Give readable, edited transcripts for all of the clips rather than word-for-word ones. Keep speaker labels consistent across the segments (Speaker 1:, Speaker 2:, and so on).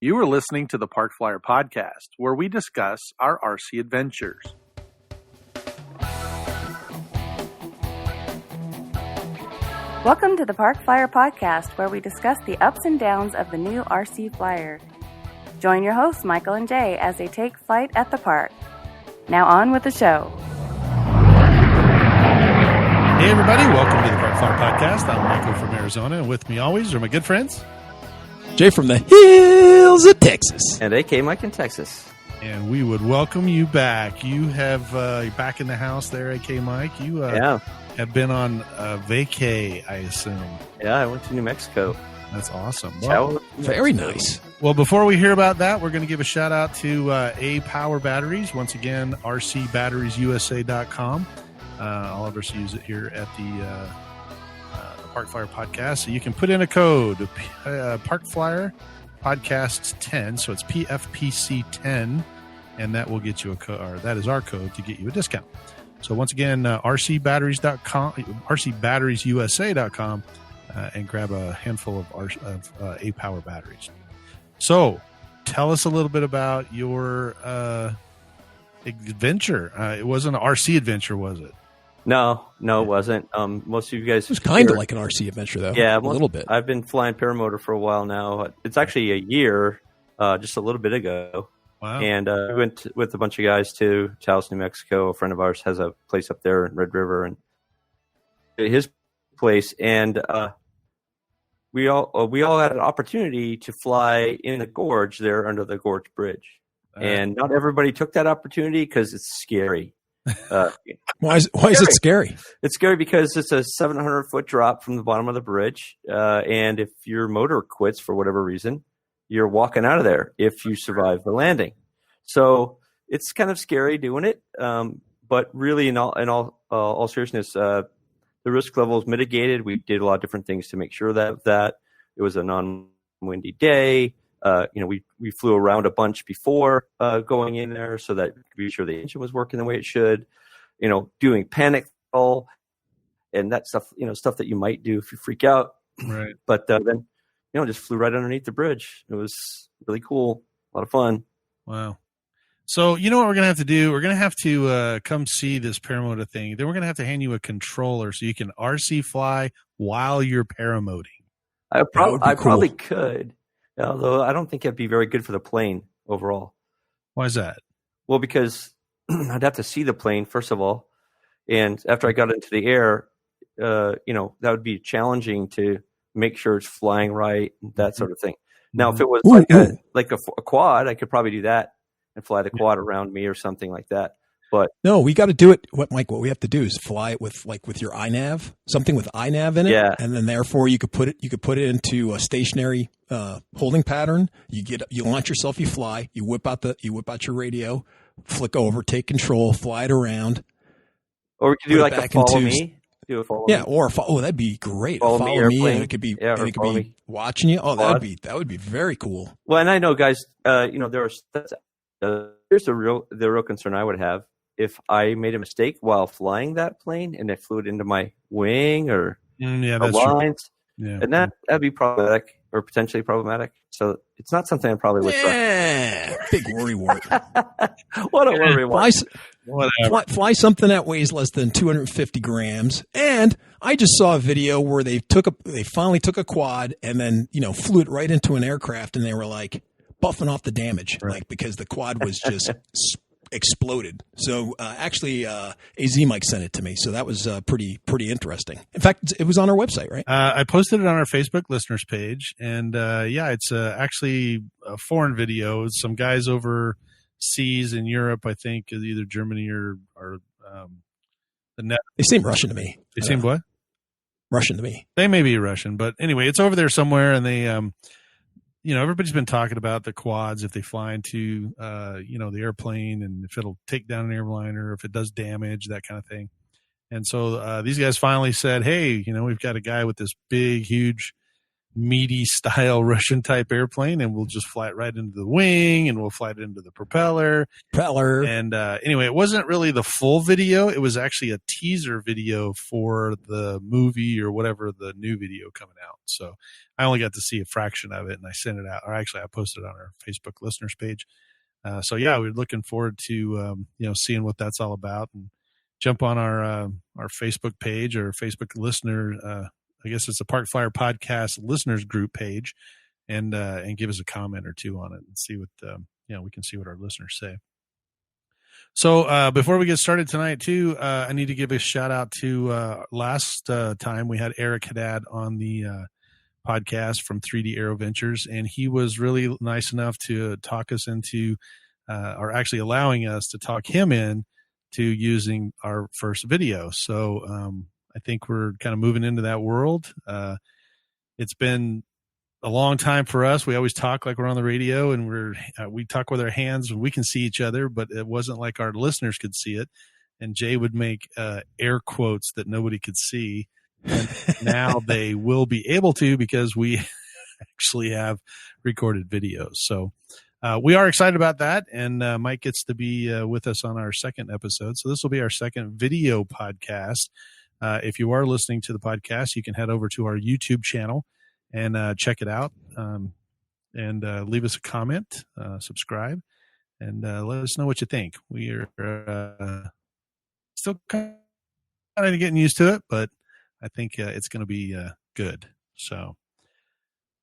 Speaker 1: You are listening to the Park Flyer Podcast, where we discuss our RC adventures.
Speaker 2: Welcome to the Park Flyer Podcast, where we discuss the ups and downs of the new RC Flyer. Join your hosts, Michael and Jay, as they take flight at the park. Now on with the show.
Speaker 3: Hey everybody, welcome to the Park Flyer Podcast. I'm Michael from Arizona, and with me always are my good friends.
Speaker 4: Jay from the hills of Texas.
Speaker 5: And AK Mike in Texas.
Speaker 3: And we would welcome you back. You have, you're back in the house there, AK Mike. You have been on vacay, I assume.
Speaker 5: Yeah, I went to New Mexico.
Speaker 3: That's awesome. Well,
Speaker 4: very nice.
Speaker 3: Well, before we hear about that, we're going to give a shout out to A Power Batteries. Once again, rcbatteriesusa.com. All of us use it here at the Park Flyer Podcast. So you can put in a code, Park Flyer Podcasts 10. So it's PFPC 10, and that will get you a code, or that is our code to get you a discount. So once again, rcbatteries.com, rcbatteriesusa.com, and grab a handful of A Power batteries. So tell us a little bit about your adventure. It wasn't an RC adventure, was it?
Speaker 5: No, it wasn't. Most of you guys...
Speaker 4: It was kind of like an RC adventure, though.
Speaker 5: Yeah,
Speaker 4: a little bit.
Speaker 5: I've been flying paramotor for a while now. It's actually a year, just a little bit ago.
Speaker 3: Wow.
Speaker 5: And we went with a bunch of guys to Taos, New Mexico. A friend of ours has a place up there in Red River, and his place. And we all had an opportunity to fly in the gorge there under the gorge bridge. And not everybody took that opportunity because it's scary.
Speaker 4: Why is it scary?
Speaker 5: It's scary because it's a 700-foot drop from the bottom of the bridge, and if your motor quits for whatever reason, you're walking out of there if you survive the landing. So it's kind of scary doing it, but really, in all seriousness, the risk level is mitigated. We did a lot of different things to make sure that it was a non-windy day. We flew around a bunch before going in there so that we could be sure the engine was working the way it should. Doing panic control and that stuff. Stuff that you might do if you freak out.
Speaker 3: Right.
Speaker 5: But then, just flew right underneath the bridge. It was really cool. A lot of fun.
Speaker 3: Wow. So you know what we're gonna have to do? We're gonna have to come see this paramotor thing. Then we're gonna have to hand you a controller so you can RC fly while you're paramoting.
Speaker 5: I probably could. Although I don't think it'd be very good for the plane overall.
Speaker 3: Why is that?
Speaker 5: Well, because I'd have to see the plane, first of all. And after I got into the air, that would be challenging to make sure it's flying right, that sort of thing. Now, if it was like a quad, I could probably do that and fly the quad around me or something like that. But
Speaker 4: no, we got to do it. What we have to do is fly it with your iNav, something with iNav in it, and then therefore you could put it into a stationary holding pattern. You launch yourself, you fly, you whip out your radio, flick over, take control, fly it around.
Speaker 5: Or we could do like a follow me. Do a follow me.
Speaker 4: Or that'd be great.
Speaker 5: Follow me,
Speaker 4: and it could be watching you. Oh, that would be very cool.
Speaker 5: Well, and I know, guys. Here's the real concern I would have. If I made a mistake while flying that plane and it flew it into my wing or
Speaker 3: that's
Speaker 5: lines,
Speaker 3: true.
Speaker 5: and that'd be problematic or potentially problematic. So it's not something I probably would try.
Speaker 4: Big worry wart.
Speaker 5: What a worry wart.
Speaker 4: Fly something that weighs less than 250 grams. And I just saw a video where they finally took a quad and then flew it right into an aircraft, and they were like buffing off the damage, because the quad was just exploded. So actually AZ Mike sent it to me, so that was pretty interesting. In fact, it was on our website, right?
Speaker 3: I posted it on our Facebook listeners page, and it's actually a foreign video. It's some guys overseas in Europe, I think, either Germany or the net.
Speaker 4: They seem Russian to me.
Speaker 3: They seem what?
Speaker 4: Russian to me.
Speaker 3: They may be Russian, but anyway, it's over there somewhere, and they everybody's been talking about the quads if they fly into, the airplane, and if it'll take down an airliner, if it does damage, that kind of thing. And so these guys finally said, hey, we've got a guy with this big, huge, meaty style Russian type airplane, and we'll just fly it right into the wing, and we'll fly it into the propeller. And anyway, it wasn't really the full video. It was actually a teaser video for the movie or whatever, the new video coming out. So I only got to see a fraction of it, and I sent it out, or actually I posted it on our Facebook listeners page. So yeah, we're looking forward to seeing what that's all about, and jump on our Facebook page or Facebook listener. I guess it's a Park Flyer Podcast listeners group page, and give us a comment or two on it, and see what we can see what our listeners say. So before we get started tonight, too, I need to give a shout out to last time we had Eric Haddad on the podcast from 3D Aero Ventures, and he was really nice enough to talk us into, or actually allowing us to talk him in to using our first video. So I think we're kind of moving into that world. It's been a long time for us. We always talk like we're on the radio, and we talk with our hands, and we can see each other, but it wasn't like our listeners could see it. And Jay would make air quotes that nobody could see. And now they will be able to, because we actually have recorded videos. So we are excited about that. And Mike gets to be with us on our second episode. So this will be our second video podcast. If you are listening to the podcast, you can head over to our YouTube channel and check it out, and leave us a comment, subscribe, and let us know what you think. We are still kind of getting used to it, but I think it's going to be good. So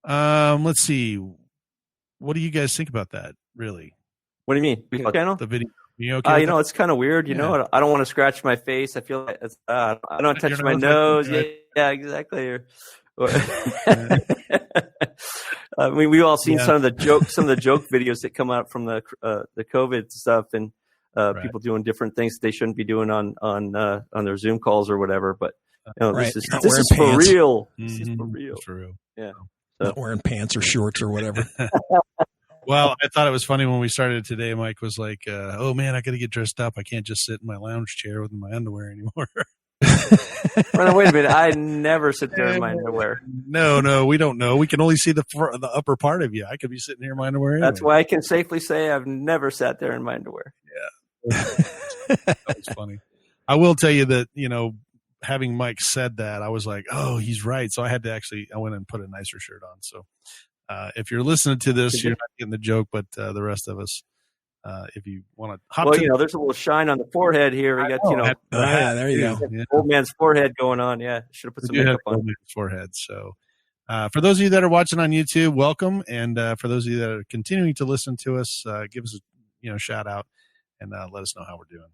Speaker 3: let's see. What do you guys think about that, really?
Speaker 5: What do you mean? Video channel?
Speaker 3: The video. You okay
Speaker 5: it's kind of weird. You know, I don't want to scratch my face. I feel like I don't want to touch my nose. Right? Yeah, exactly. I mean, we've all seen some of the joke videos that come out from the COVID stuff, and people doing different things that they shouldn't be doing on their Zoom calls or whatever. But this is for real. This is for real.
Speaker 3: For real.
Speaker 5: Yeah.
Speaker 4: Not wearing pants or shorts or whatever.
Speaker 3: Well, I thought it was funny when we started today. Mike was like, "Oh man, I got to get dressed up. I can't just sit in my lounge chair with my underwear anymore."
Speaker 5: Wait a minute! I never sit there in my underwear.
Speaker 3: No, we don't know. We can only see the upper part of you. I could be sitting here in my underwear. Anyway.
Speaker 5: That's why I can safely say I've never sat there in my underwear.
Speaker 3: Yeah, that was funny. I will tell you that having Mike said that, I was like, "Oh, he's right." So I went and put a nicer shirt on. So if you're listening to this, you're not getting the joke, but the rest of us. If you want to hop
Speaker 5: there's a little shine on the forehead here. We got,
Speaker 4: there you go.
Speaker 5: Yeah. Old man's forehead going on. Yeah. Should have put some makeup on.
Speaker 3: Old man's forehead. So, for those of you that are watching on YouTube, welcome. And, for those of you that are continuing to listen to us, give us a, shout out and, let us know how we're doing.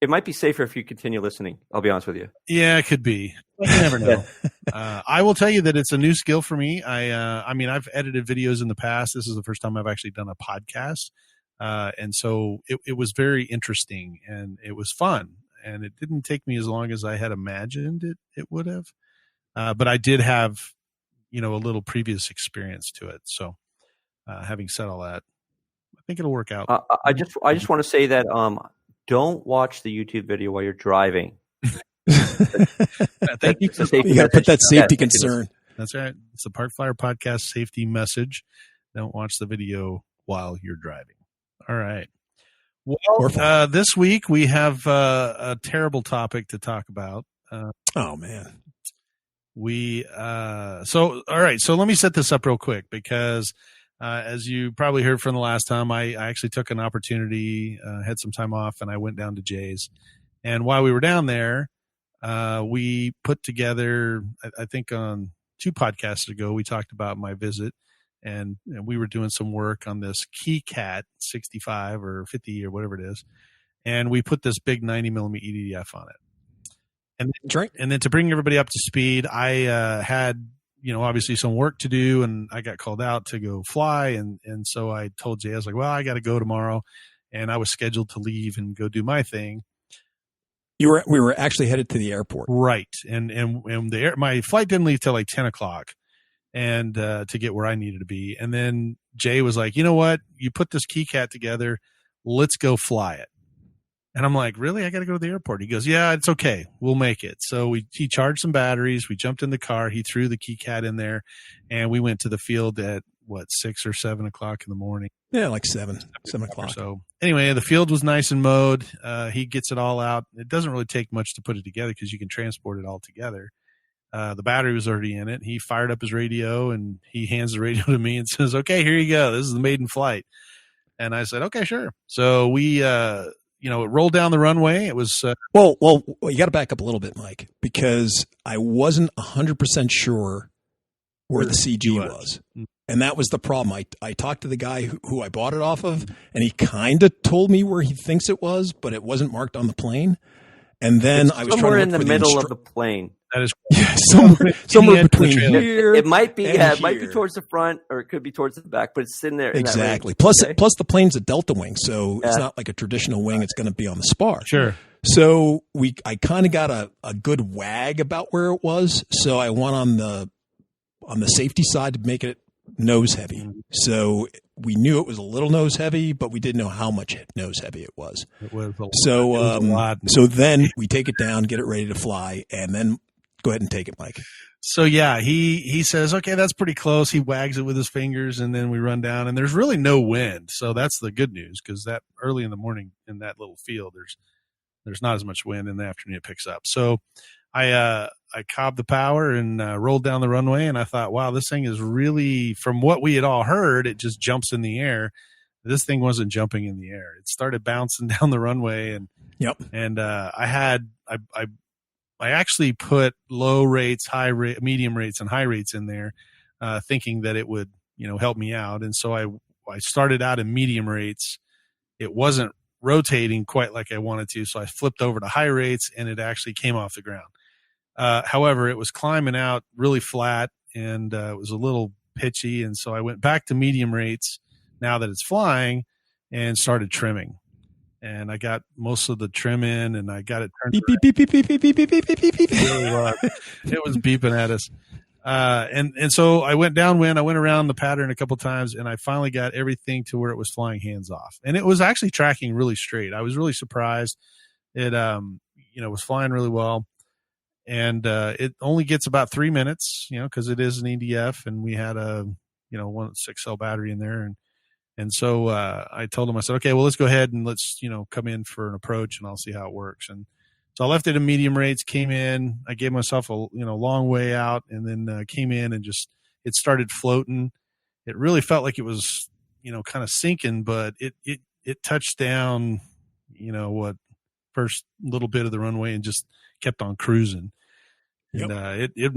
Speaker 5: It might be safer if you continue listening. I'll be honest with you.
Speaker 3: Yeah, it could be. You never know. I will tell you that it's a new skill for me. I've edited videos in the past. This is the first time I've actually done a podcast. And so it was very interesting, and it was fun, and it didn't take me as long as I had imagined it would have. But I did have, a little previous experience to it. So, having said all that, I think it'll work out.
Speaker 5: I just want to say that, don't watch the YouTube video while you're driving.
Speaker 3: Thank you.
Speaker 4: You got to put that safety concern.
Speaker 3: That's right. It's the Park Flyer Podcast safety message. Don't watch the video while you're driving. All right. Well, this week we have a terrible topic to talk about.
Speaker 4: Oh man.
Speaker 3: So all right. So let me set this up real quick, because as you probably heard from the last time, I actually took an opportunity, had some time off, and I went down to Jay's. And while we were down there, we put together, I think on 2 podcasts ago, we talked about my visit. And we were doing some work on this KeeCat 65 or 50 or whatever it is. And we put this big 90 millimeter EDF on it. And then to bring everybody up to speed, I had, obviously some work to do, and I got called out to go fly. And so I told Jay, I was like, well, I got to go tomorrow. And I was scheduled to leave and go do my thing.
Speaker 4: We were actually headed to the airport.
Speaker 3: Right. And my flight didn't leave till like 10 o'clock. And to get where I needed to be. And then Jay was like, you know what? You put this KeeCat together. Let's go fly it. And I'm like, really? I got to go to the airport. He goes, yeah, it's okay. We'll make it. So he charged some batteries. We jumped in the car. He threw the KeeCat in there, and we went to the field at 6 or 7 o'clock in the morning.
Speaker 4: Yeah, like 7 o'clock.
Speaker 3: So anyway, the field was nice and mowed. He gets it all out. It doesn't really take much to put it together because you can transport it all together. The battery was already in it. He fired up his radio, and he hands the radio to me and says, okay, here you go. This is the maiden flight. And I said, okay, sure. So we, it rolled down the runway. It was
Speaker 4: well, you got to back up a little bit, Mike, because I wasn't 100% sure where the CG was. And that was the problem. I talked to the guy who I bought it off of, and he kind of told me where he thinks it was, but it wasn't marked on the plane. And then I was
Speaker 5: somewhere
Speaker 4: trying to
Speaker 5: in the middle of the plane.
Speaker 3: That is
Speaker 4: somewhere between here.
Speaker 5: It might be,
Speaker 4: it
Speaker 5: might be towards the front, or it could be towards the back, but it's in there.
Speaker 4: Exactly. Plus the plane's a delta wing, so it's not like a traditional wing. It's going to be on the spar.
Speaker 3: Sure.
Speaker 4: So I kind of got a good wag about where it was. So I went on the safety side to make it nose heavy. So we knew it was a little nose heavy, but we didn't know how much nose heavy it was.
Speaker 3: It was a
Speaker 4: lot. So then we take it down, get it ready to fly, and then go ahead and take it, Mike.
Speaker 3: So yeah, he says, okay, that's pretty close. He wags it with his fingers, and then we run down, and there's really no wind. So that's the good news, because that early in the morning in that little field, there's not as much wind. In the afternoon it picks up. So I cobbed the power and rolled down the runway, and I thought, wow, this thing is really, from what we had all heard, it just jumps in the air. This thing wasn't jumping in the air. It started bouncing down the runway, and I actually put low rates, medium rates, and high rates in there, thinking that it would, help me out. And so I started out in medium rates. It wasn't rotating quite like I wanted to, so I flipped over to high rates, and it actually came off the ground. However, it was climbing out really flat, and it was a little pitchy, and so I went back to medium rates now that it's flying and started trimming. And I got most of the trim in, and I got it turned.
Speaker 4: Beep, beep, beep, beep, beep, beep, beep, beep, beep, beep, beep.
Speaker 3: It was beeping at us. And so I went downwind. I went around the pattern a couple times, and I finally got everything to where it was flying hands off. And it was actually tracking really straight. I was really surprised. It, was flying really well. And it only gets about 3 minutes, because it is an EDF, and we had a, 6-cell battery in there. And so I told him, I said, okay, well, let's go ahead and let's, come in for an approach, and I'll see how it works. And so I left it at medium rates, came in, I gave myself a, long way out, and then came in and just, it started floating. It really felt like it was, kind of sinking, but it touched down, first little bit of the runway and just kept on cruising. Yep. And it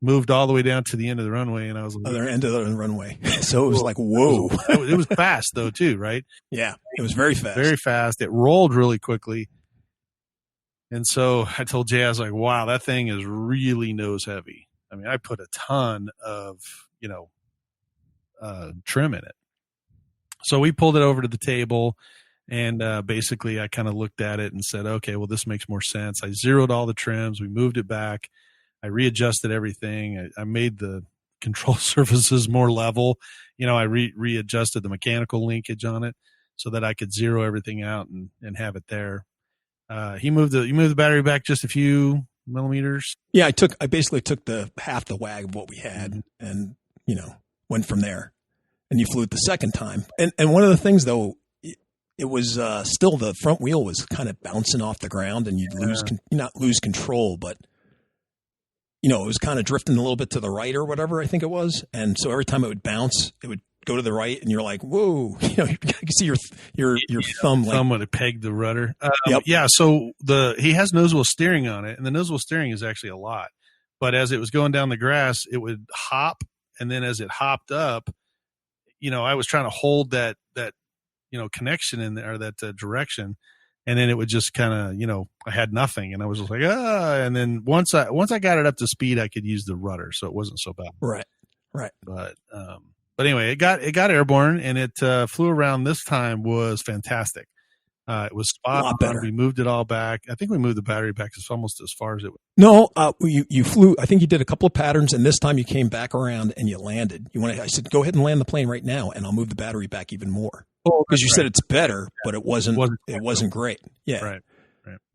Speaker 3: moved all the way down to the end of the runway, and I was like,
Speaker 4: other end of the runway. So it was like, whoa.
Speaker 3: It was fast though too, right?
Speaker 4: Yeah, it was very fast.
Speaker 3: Very fast. It rolled really quickly. And so I told Jay, I was like, wow, that thing is really nose heavy. I mean, I put a ton of, trim in it. So we pulled it over to the table, and basically I kind of looked at it and said, okay, well, this makes more sense. I zeroed all the trims. We moved it back. I readjusted everything. I made the control surfaces more level. I readjusted the mechanical linkage on it so that I could zero everything out and have it there. He moved the battery back just a few millimeters.
Speaker 4: Yeah, I basically took the half the wag of what we had, and went from there. And you flew it the second time. And one of the things though, it was still, the front wheel was kind of bouncing off the ground, and you'd not lose control, but it was kind of drifting a little bit to the right or whatever, I think it was. And so every time it would bounce, it would go to the right, and you're like, whoa, you can see your thumb.
Speaker 3: Thumb would have pegged the rudder.
Speaker 4: Yep.
Speaker 3: Yeah. So he has nose wheel steering on it, and the nose wheel steering is actually a lot, but as it was going down the grass, it would hop. And then as it hopped up, I was trying to hold that connection in there, that direction. And then it would just kind of, I had nothing, and I was just like, and then once I got it up to speed, I could use the rudder. So it wasn't so bad.
Speaker 4: Right.
Speaker 3: But anyway, it got airborne, and it flew around. This time was fantastic. It was spot on.
Speaker 4: Better.
Speaker 3: We moved it all back. I think we moved the battery back almost as far as it went.
Speaker 4: No, you flew. I think you did a couple of patterns, and this time you came back around and you landed. I said, go ahead and land the plane right now, and I'll move the battery back even more. because you said it's better, but it wasn't great. Yeah.
Speaker 3: Right.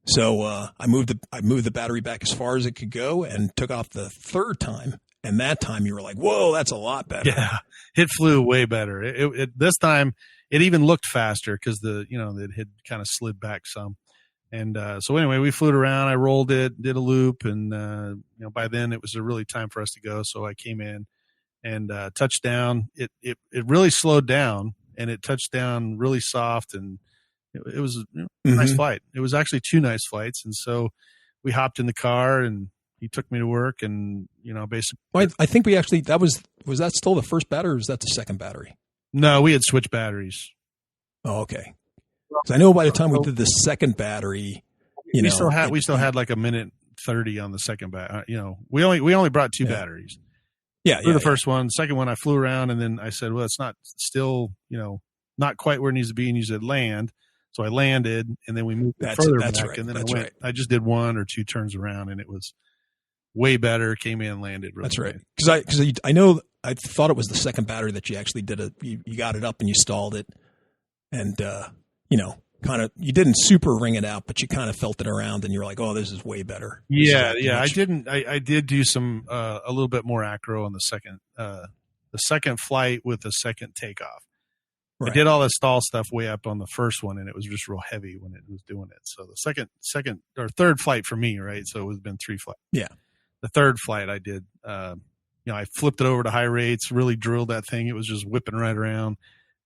Speaker 4: So I moved the battery back as far as it could go and took off the third time. And that time you were like, whoa, that's a lot better.
Speaker 3: Yeah, it flew way better. It this time it even looked faster because it had kind of slid back some. And so anyway, we flew it around. I rolled it, did a loop, and by then it was really time for us to go. So I came in and touched down. It really slowed down, and it touched down really soft, and it was a nice flight. It was actually 2 nice flights, and so we hopped in the car and he took me to work, and basically.
Speaker 4: Well, I think we actually was that still the first battery, or was that the second battery?
Speaker 3: No, we had switched batteries.
Speaker 4: Oh, okay. Because I know by the time we did the second battery,
Speaker 3: we still had like 1:30 on the second battery. We only brought 2 batteries.
Speaker 4: Yeah,
Speaker 3: the first one. Second one, I flew around, and then I said, well, it's not still not quite where it needs to be, and you said land. So I landed, and then we moved further back,
Speaker 4: right.
Speaker 3: And then
Speaker 4: that's
Speaker 3: I went.
Speaker 4: Right.
Speaker 3: I just did 1 or 2 turns around, and it was way better. Came in, landed. Really
Speaker 4: that's right. Because I know I thought it was the second battery that you actually did you got it up and you stalled it, and kind of you didn't super ring it out, but you kind of felt it around, and you're like, oh, this is way better.
Speaker 3: Yeah. I didn't. I did do some a little bit more acro on the second flight with the second takeoff. Right. I did all the stall stuff way up on the first one, and it was just real heavy when it was doing it. So the second or third flight for me, right? So it was been 3 flights.
Speaker 4: Yeah.
Speaker 3: The third flight I did, I flipped it over to high rates, really drilled that thing. It was just whipping right around,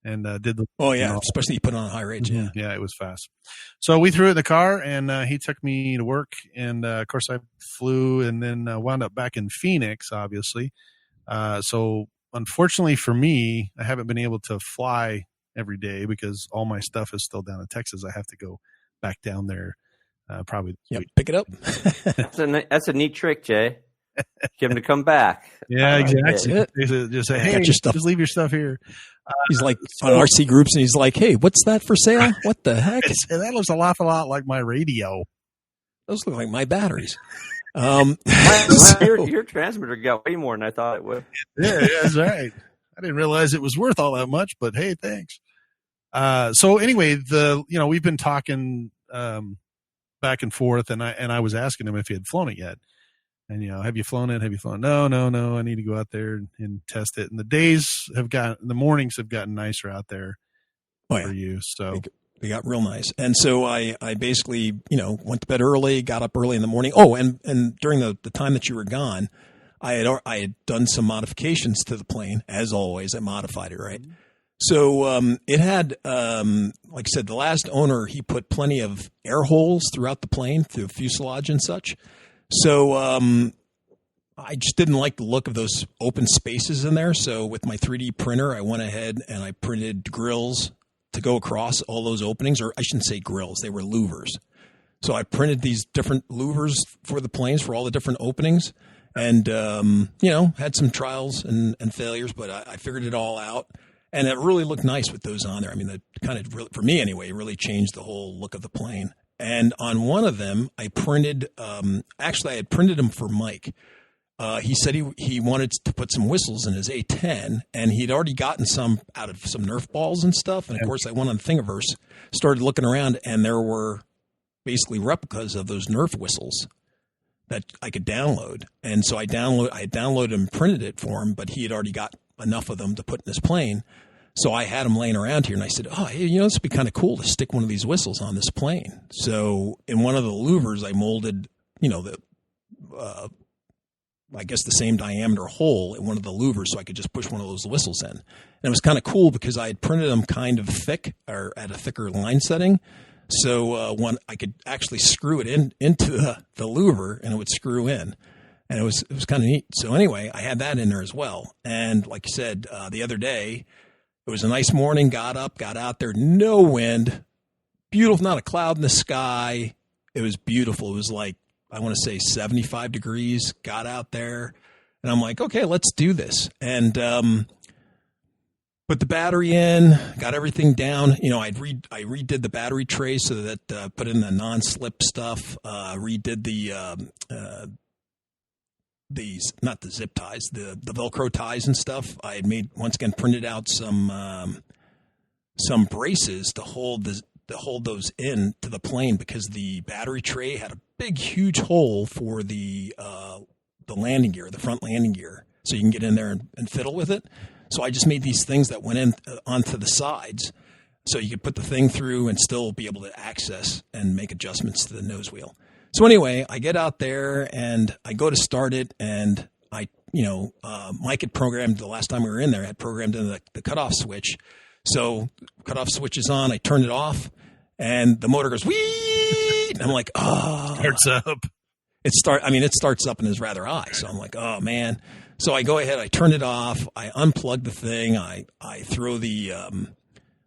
Speaker 3: and did the.
Speaker 4: Oh yeah, especially you put it on high rates. Yeah.
Speaker 3: Yeah, it was fast. So we threw it in the car, and he took me to work, and of course I flew, and then wound up back in Phoenix, obviously. So unfortunately for me, I haven't been able to fly every day because all my stuff is still down in Texas. I have to go back down there probably this week.
Speaker 4: Pick it up.
Speaker 5: That's a neat trick, Jay. Get him to come back.
Speaker 3: Yeah, exactly. Just say, hey, just leave your stuff here.
Speaker 4: He's like on RC groups, and he's like, hey, what's that for sale? What the heck?
Speaker 3: That looks a lot like my radio.
Speaker 4: Those look like my batteries.
Speaker 5: Your transmitter got way more than I thought it would.
Speaker 3: Yeah, that's right. I didn't realize it was worth all that much, but hey, thanks. So anyway, we've been talking back and forth, and I was asking him if he had flown it yet. And have you flown it? Have you flown? No. I need to go out there and test it. And the mornings have gotten nicer out there for you. So
Speaker 4: they got real nice. And so I basically, went to bed early, got up early in the morning. Oh, and during the time that you were gone, I had done some modifications to the plane. As always, I modified it, right? So it had, like I said, the last owner, he put plenty of air holes throughout the plane, through the fuselage and such. So I just didn't like the look of those open spaces in there. So with my 3D printer, I went ahead and I printed grills to go across all those openings, or I shouldn't say grills, they were louvers. So I printed these different louvers for the planes for all the different openings, and had some trials and failures, but I figured it all out. And it really looked nice with those on there. I mean, that kind of, for me anyway, really changed the whole look of the plane. And on one of them, I printed, actually I had printed them for Mike. He said he wanted to put some whistles in his A10, and he'd already gotten some out of some Nerf balls and stuff. And of course I went on Thingiverse, started looking around, and there were basically replicas of those Nerf whistles that I could download. And so I downloaded and printed it for him, but he had already got enough of them to put in his plane. So I had them laying around here, and I said, oh, hey, this would be kind of cool to stick one of these whistles on this plane. So in one of the louvers, I molded, I guess the same diameter hole in one of the louvers so I could just push one of those whistles in. And it was kind of cool because I had printed them kind of thick, or at a thicker line setting. So I could actually screw it into the louver, and it would screw in. And it was kind of neat. So anyway, I had that in there as well. And like you said, the other day, it was a nice morning, got out there, no wind, beautiful, not a cloud in the sky. It was beautiful. It was like, I want to say 75 degrees, got out there, and I'm like, okay, let's do this. And put the battery in, got everything down. I redid the battery tray so that put in the non-slip stuff, redid not the zip ties, the Velcro ties and stuff. I had made, once again, printed out some some braces to hold those in to the plane, because the battery tray had a big, huge hole for the landing gear, the front landing gear, so you can get in there and fiddle with it. So I just made these things that went in onto the sides, so you could put the thing through and still be able to access and make adjustments to the nose wheel. So anyway, I get out there and I go to start it, and Mike had programmed, the last time we were in there, had programmed in the cutoff switch. So cutoff switch is on, I turned it off, and the motor goes, whee! And I'm like, oh.
Speaker 3: Starts up.
Speaker 4: It starts up and is rather high. So I'm like, oh, man. So I go ahead, I turn it off, I unplug the thing, I throw the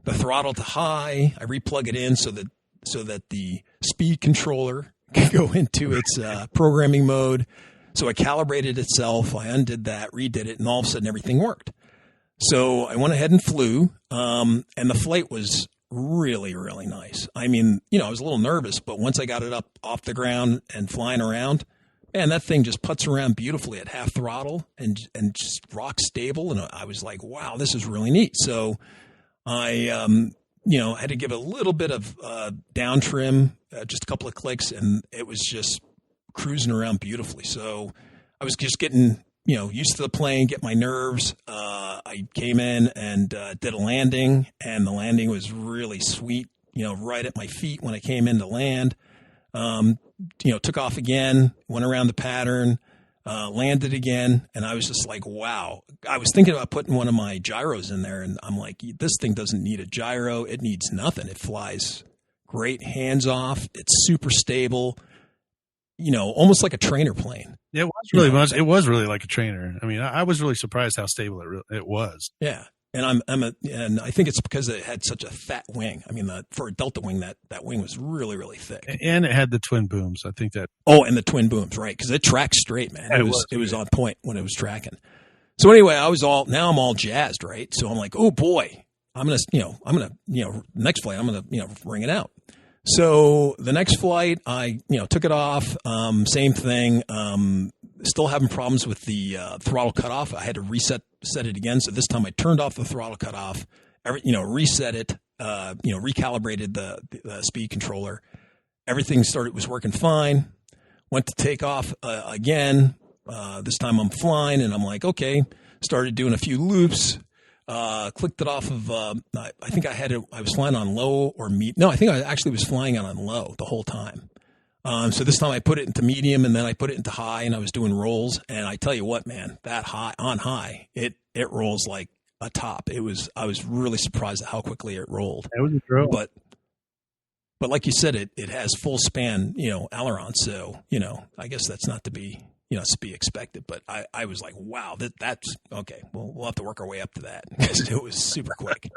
Speaker 4: throttle to high, I replug it in so that the speed controller can go into its programming mode. So it calibrated itself. I undid that, redid it, and all of a sudden everything worked. So I went ahead and flew, and the flight was really, really nice. I mean, I was a little nervous, but once I got it up off the ground and flying around, man, that thing just puts around beautifully at half throttle and just rock stable. And I was like, wow, this is really neat. So I, had to give a little bit of down trim, just a couple of clicks, and it was just cruising around beautifully. So I was just getting, used to the plane, get my nerves. I came in and did a landing, and the landing was really sweet, right at my feet when I came in to land. Took off again, went around the pattern, landed again, and I was just like, wow. I was thinking about putting one of my gyros in there, and I'm like, this thing doesn't need a gyro. It needs nothing. It flies great, hands off. It's super stable, almost like a trainer plane.
Speaker 3: Yeah, it was really much. It was really like a trainer. I mean, I was really surprised how stable it was.
Speaker 4: Yeah. And and I think it's because it had such a fat wing. I mean, for a Delta wing, that wing was really, really thick.
Speaker 3: And it had the twin booms. I think that.
Speaker 4: Oh, and the twin booms, right? Because it tracks straight, man. It was on point when it was tracking. So anyway, now I'm all jazzed, right? So I'm like, oh boy, next flight, I'm gonna bring it out. So the next flight, I took it off. Same thing. Still having problems with the throttle cutoff. I had to set it again. So this time I turned off the throttle cutoff. Reset it. Recalibrated the speed controller. Everything was working fine. Went to take off again. This time I'm flying, and I'm like, okay. Started doing a few loops. Clicked it off of, I think I was flying on low or medium. No, I think I actually was flying on low the whole time. So this time I put it into medium, and then I put it into high, and I was doing rolls. And I tell you what, man, that high, it rolls like a top. I was really surprised at how quickly it rolled.
Speaker 3: It was a drill.
Speaker 4: But like you said, it has full span, aileron. So, I guess that's not to be, to be expected. But I was like, wow, that's okay. Well, we'll have to work our way up to that because it was super quick.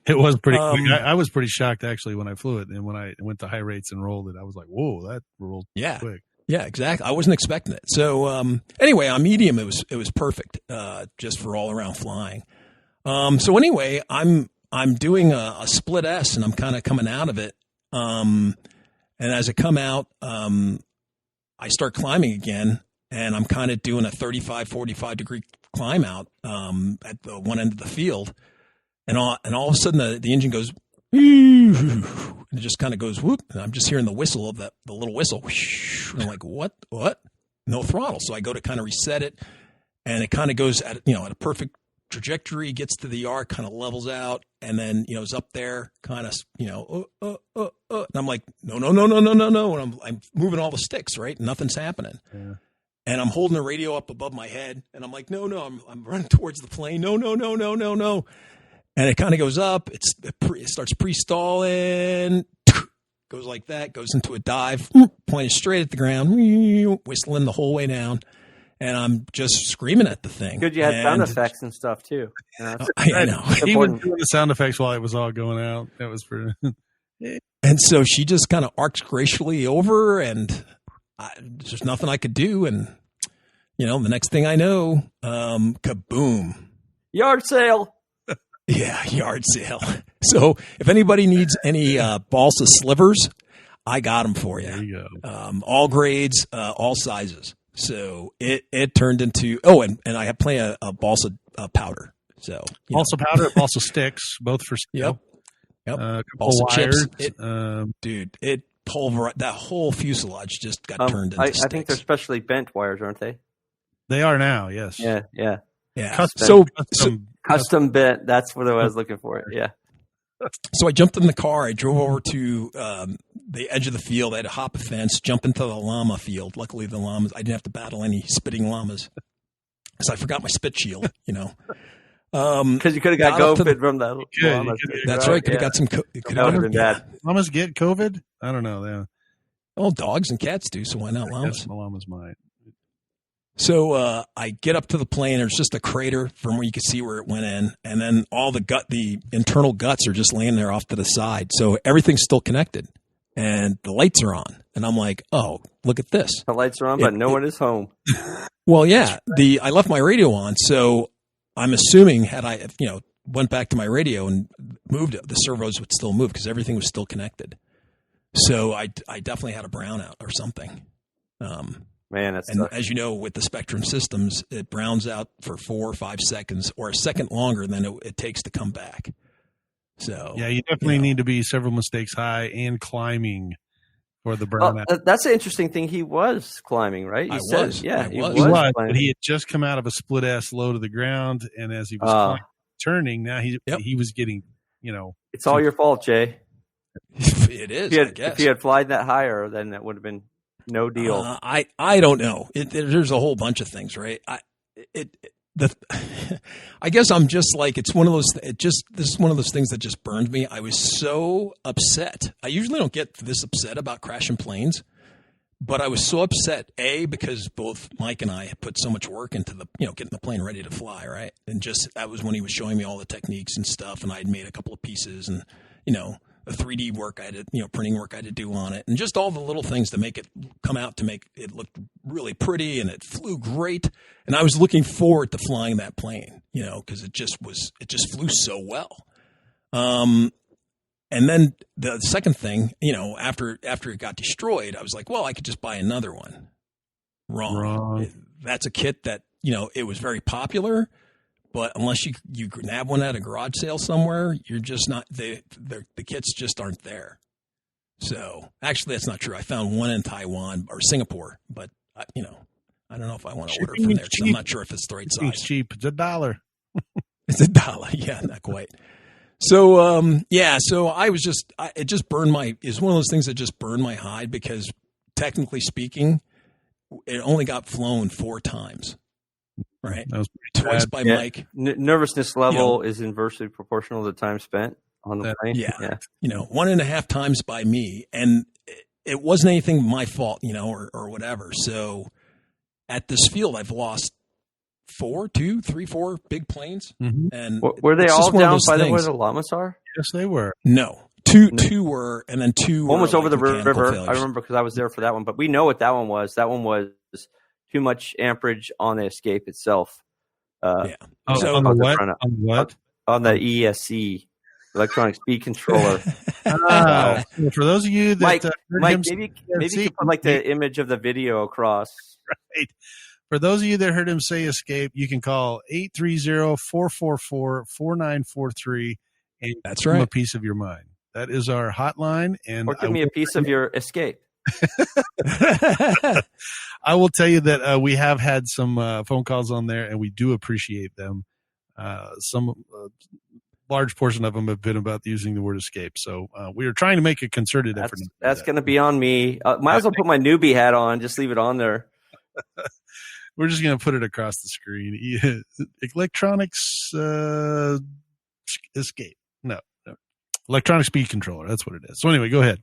Speaker 3: It was pretty quick. I was pretty shocked actually when I flew it, and when I went to high rates and rolled it, I was like, whoa, that rolled quick.
Speaker 4: Yeah, exactly. I wasn't expecting it. So anyway, on medium, it was perfect, just for all around flying. So anyway, I'm doing a split S, and I'm kind of coming out of it. And as I come out, I start climbing again, and I'm kind of doing a 35, 45 degree climb out at the one end of the field. And all of a sudden, the engine goes, and it just kind of goes whoop. And I'm just hearing the whistle of the little whistle. And I'm like, what? No throttle. So I go to kind of reset it, and it kind of goes at a perfect trajectory, gets to the arc, kind of levels out, and then is up there, kind of and I'm like, no, and I'm moving all the sticks, right? Nothing's happening. Yeah. And I'm holding the radio up above my head, and I'm like, no, I'm running towards the plane. No. And it kind of goes up. It starts pre-stalling, goes like that, goes into a dive, pointed straight at the ground, whistling the whole way down. And I'm just screaming at the thing.
Speaker 5: Good, you had sound effects and stuff too.
Speaker 4: I know.
Speaker 3: He was doing the sound effects while it was all going out. That was pretty.
Speaker 4: And so she just kind of arcs gracefully over, and there's nothing I could do. And the next thing I know, kaboom!
Speaker 5: Yard sale.
Speaker 4: Yeah, yard sale. So if anybody needs any balsa slivers, I got them for you.
Speaker 3: There you go.
Speaker 4: All grades, all sizes. So it turned into and I have plenty of balsa powder. So
Speaker 3: balsa powder, balsa sticks, both for scale.
Speaker 4: Yep. Yep.
Speaker 3: a couple
Speaker 4: Also
Speaker 3: of wires.
Speaker 4: chips. Dude, it pulverized. That whole fuselage just got turned into sticks.
Speaker 5: I think they're specially bent wires, aren't they?
Speaker 3: They are now, yes.
Speaker 5: Yeah.
Speaker 4: Custom
Speaker 5: bent. That's what I was looking for. Yeah.
Speaker 4: So I jumped in the car. I drove over to the edge of the field. I had to hop a fence, jump into the llama field. Luckily, the llamas, I didn't have to battle any spitting llamas because I forgot my spit shield,
Speaker 5: Because you could have got COVID from that. Llama.
Speaker 4: That's right. Could have got some.
Speaker 5: That would have been bad.
Speaker 3: Llamas get COVID? I don't know. Yeah.
Speaker 4: Oh, dogs and cats do, so why not llamas?
Speaker 3: Yes, llamas might.
Speaker 4: So I get up to the plane. There's just a crater from where you can see where it went in, and then all the internal guts are just laying there off to the side. So everything's still connected, and the lights are on. And I'm like, oh, look at this.
Speaker 5: The lights are on, but no one is home.
Speaker 4: Well, yeah. I left my radio on, so I'm assuming had I went back to my radio and moved it, the servos would still move because everything was still connected. So I definitely had a brownout or something.
Speaker 5: Man, that's
Speaker 4: and as you know, with the Spectrum systems, it browns out for 4 or 5 seconds, or a second longer than it takes to come back. So
Speaker 3: yeah, you definitely need to be several mistakes high and climbing for the brownout.
Speaker 5: That's an interesting thing. He was climbing, right?
Speaker 4: He was.
Speaker 5: He was.
Speaker 3: But he had just come out of a split S low to the ground, and as he was turning, now he was getting,
Speaker 5: It's all your fault, Jay.
Speaker 4: It is.
Speaker 5: If you had flied that higher, then that would have been no deal.
Speaker 4: I don't know. There's a whole bunch of things, right? I guess I'm just like, it's one of those. This is one of those things that just burned me. I was so upset. I usually don't get this upset about crashing planes, but I was so upset. Because both Mike and I had put so much work into getting the plane ready to fly, right? And that was when he was showing me all the techniques and stuff, and I had made a couple of pieces and the 3D work I had to, printing work I had to do on it, and just all the little things to make it come out to make it look really pretty, and it flew great. And I was looking forward to flying that plane, because it just flew so well. And then the second thing, after it got destroyed, I was like, well, I could just buy another one. Wrong. That's a kit that, it was very popular. But unless you nab one at a garage sale somewhere, you're just not the kits just aren't there. So actually, that's not true. I found one in Taiwan or Singapore, but I don't know if I want to order from there because I'm not sure if it's the right size.
Speaker 3: It's cheap. It's $1.
Speaker 4: It's $1. Yeah, not quite. So so I was it just burned it's one of those things that just burned my hide because technically speaking, it only got flown 4 times. Right.
Speaker 3: That was
Speaker 4: twice by Mike.
Speaker 5: Nervousness level is inversely proportional to the time spent on the plane.
Speaker 4: Yeah. 1.5 times by me. And it wasn't anything my fault, or whatever. So at this field, I've lost 4 big planes.
Speaker 3: Mm-hmm.
Speaker 5: And were they all down by where the llamas are?
Speaker 3: Yes, they were.
Speaker 4: No. Two were, and then 2
Speaker 5: one was over the river.
Speaker 4: Failures.
Speaker 5: I remember because I was there for that one. But we know what that one was. That one was too much amperage on the escape itself.
Speaker 3: On what?
Speaker 5: On the ESC, electronic speed controller.
Speaker 3: For those of you that
Speaker 5: Mike, maybe you can put the image of the video across.
Speaker 3: Right. For those of you that heard him say escape, you can call 830-444-4943 and
Speaker 4: that's
Speaker 3: give
Speaker 4: right.
Speaker 3: him a piece of your mind. That is our hotline, and
Speaker 5: or give me a piece of your escape.
Speaker 3: I will tell you that we have had some phone calls on there, and we do appreciate them. Some large portion of them have been about using the word escape. So we are trying to make a concerted effort.
Speaker 5: That's going to be on me. Might as well put my newbie hat on. Just leave it on there.
Speaker 3: We're just going to put it across the screen. Electronics escape. No. Electronic speed controller. That's what it is. So anyway, go ahead.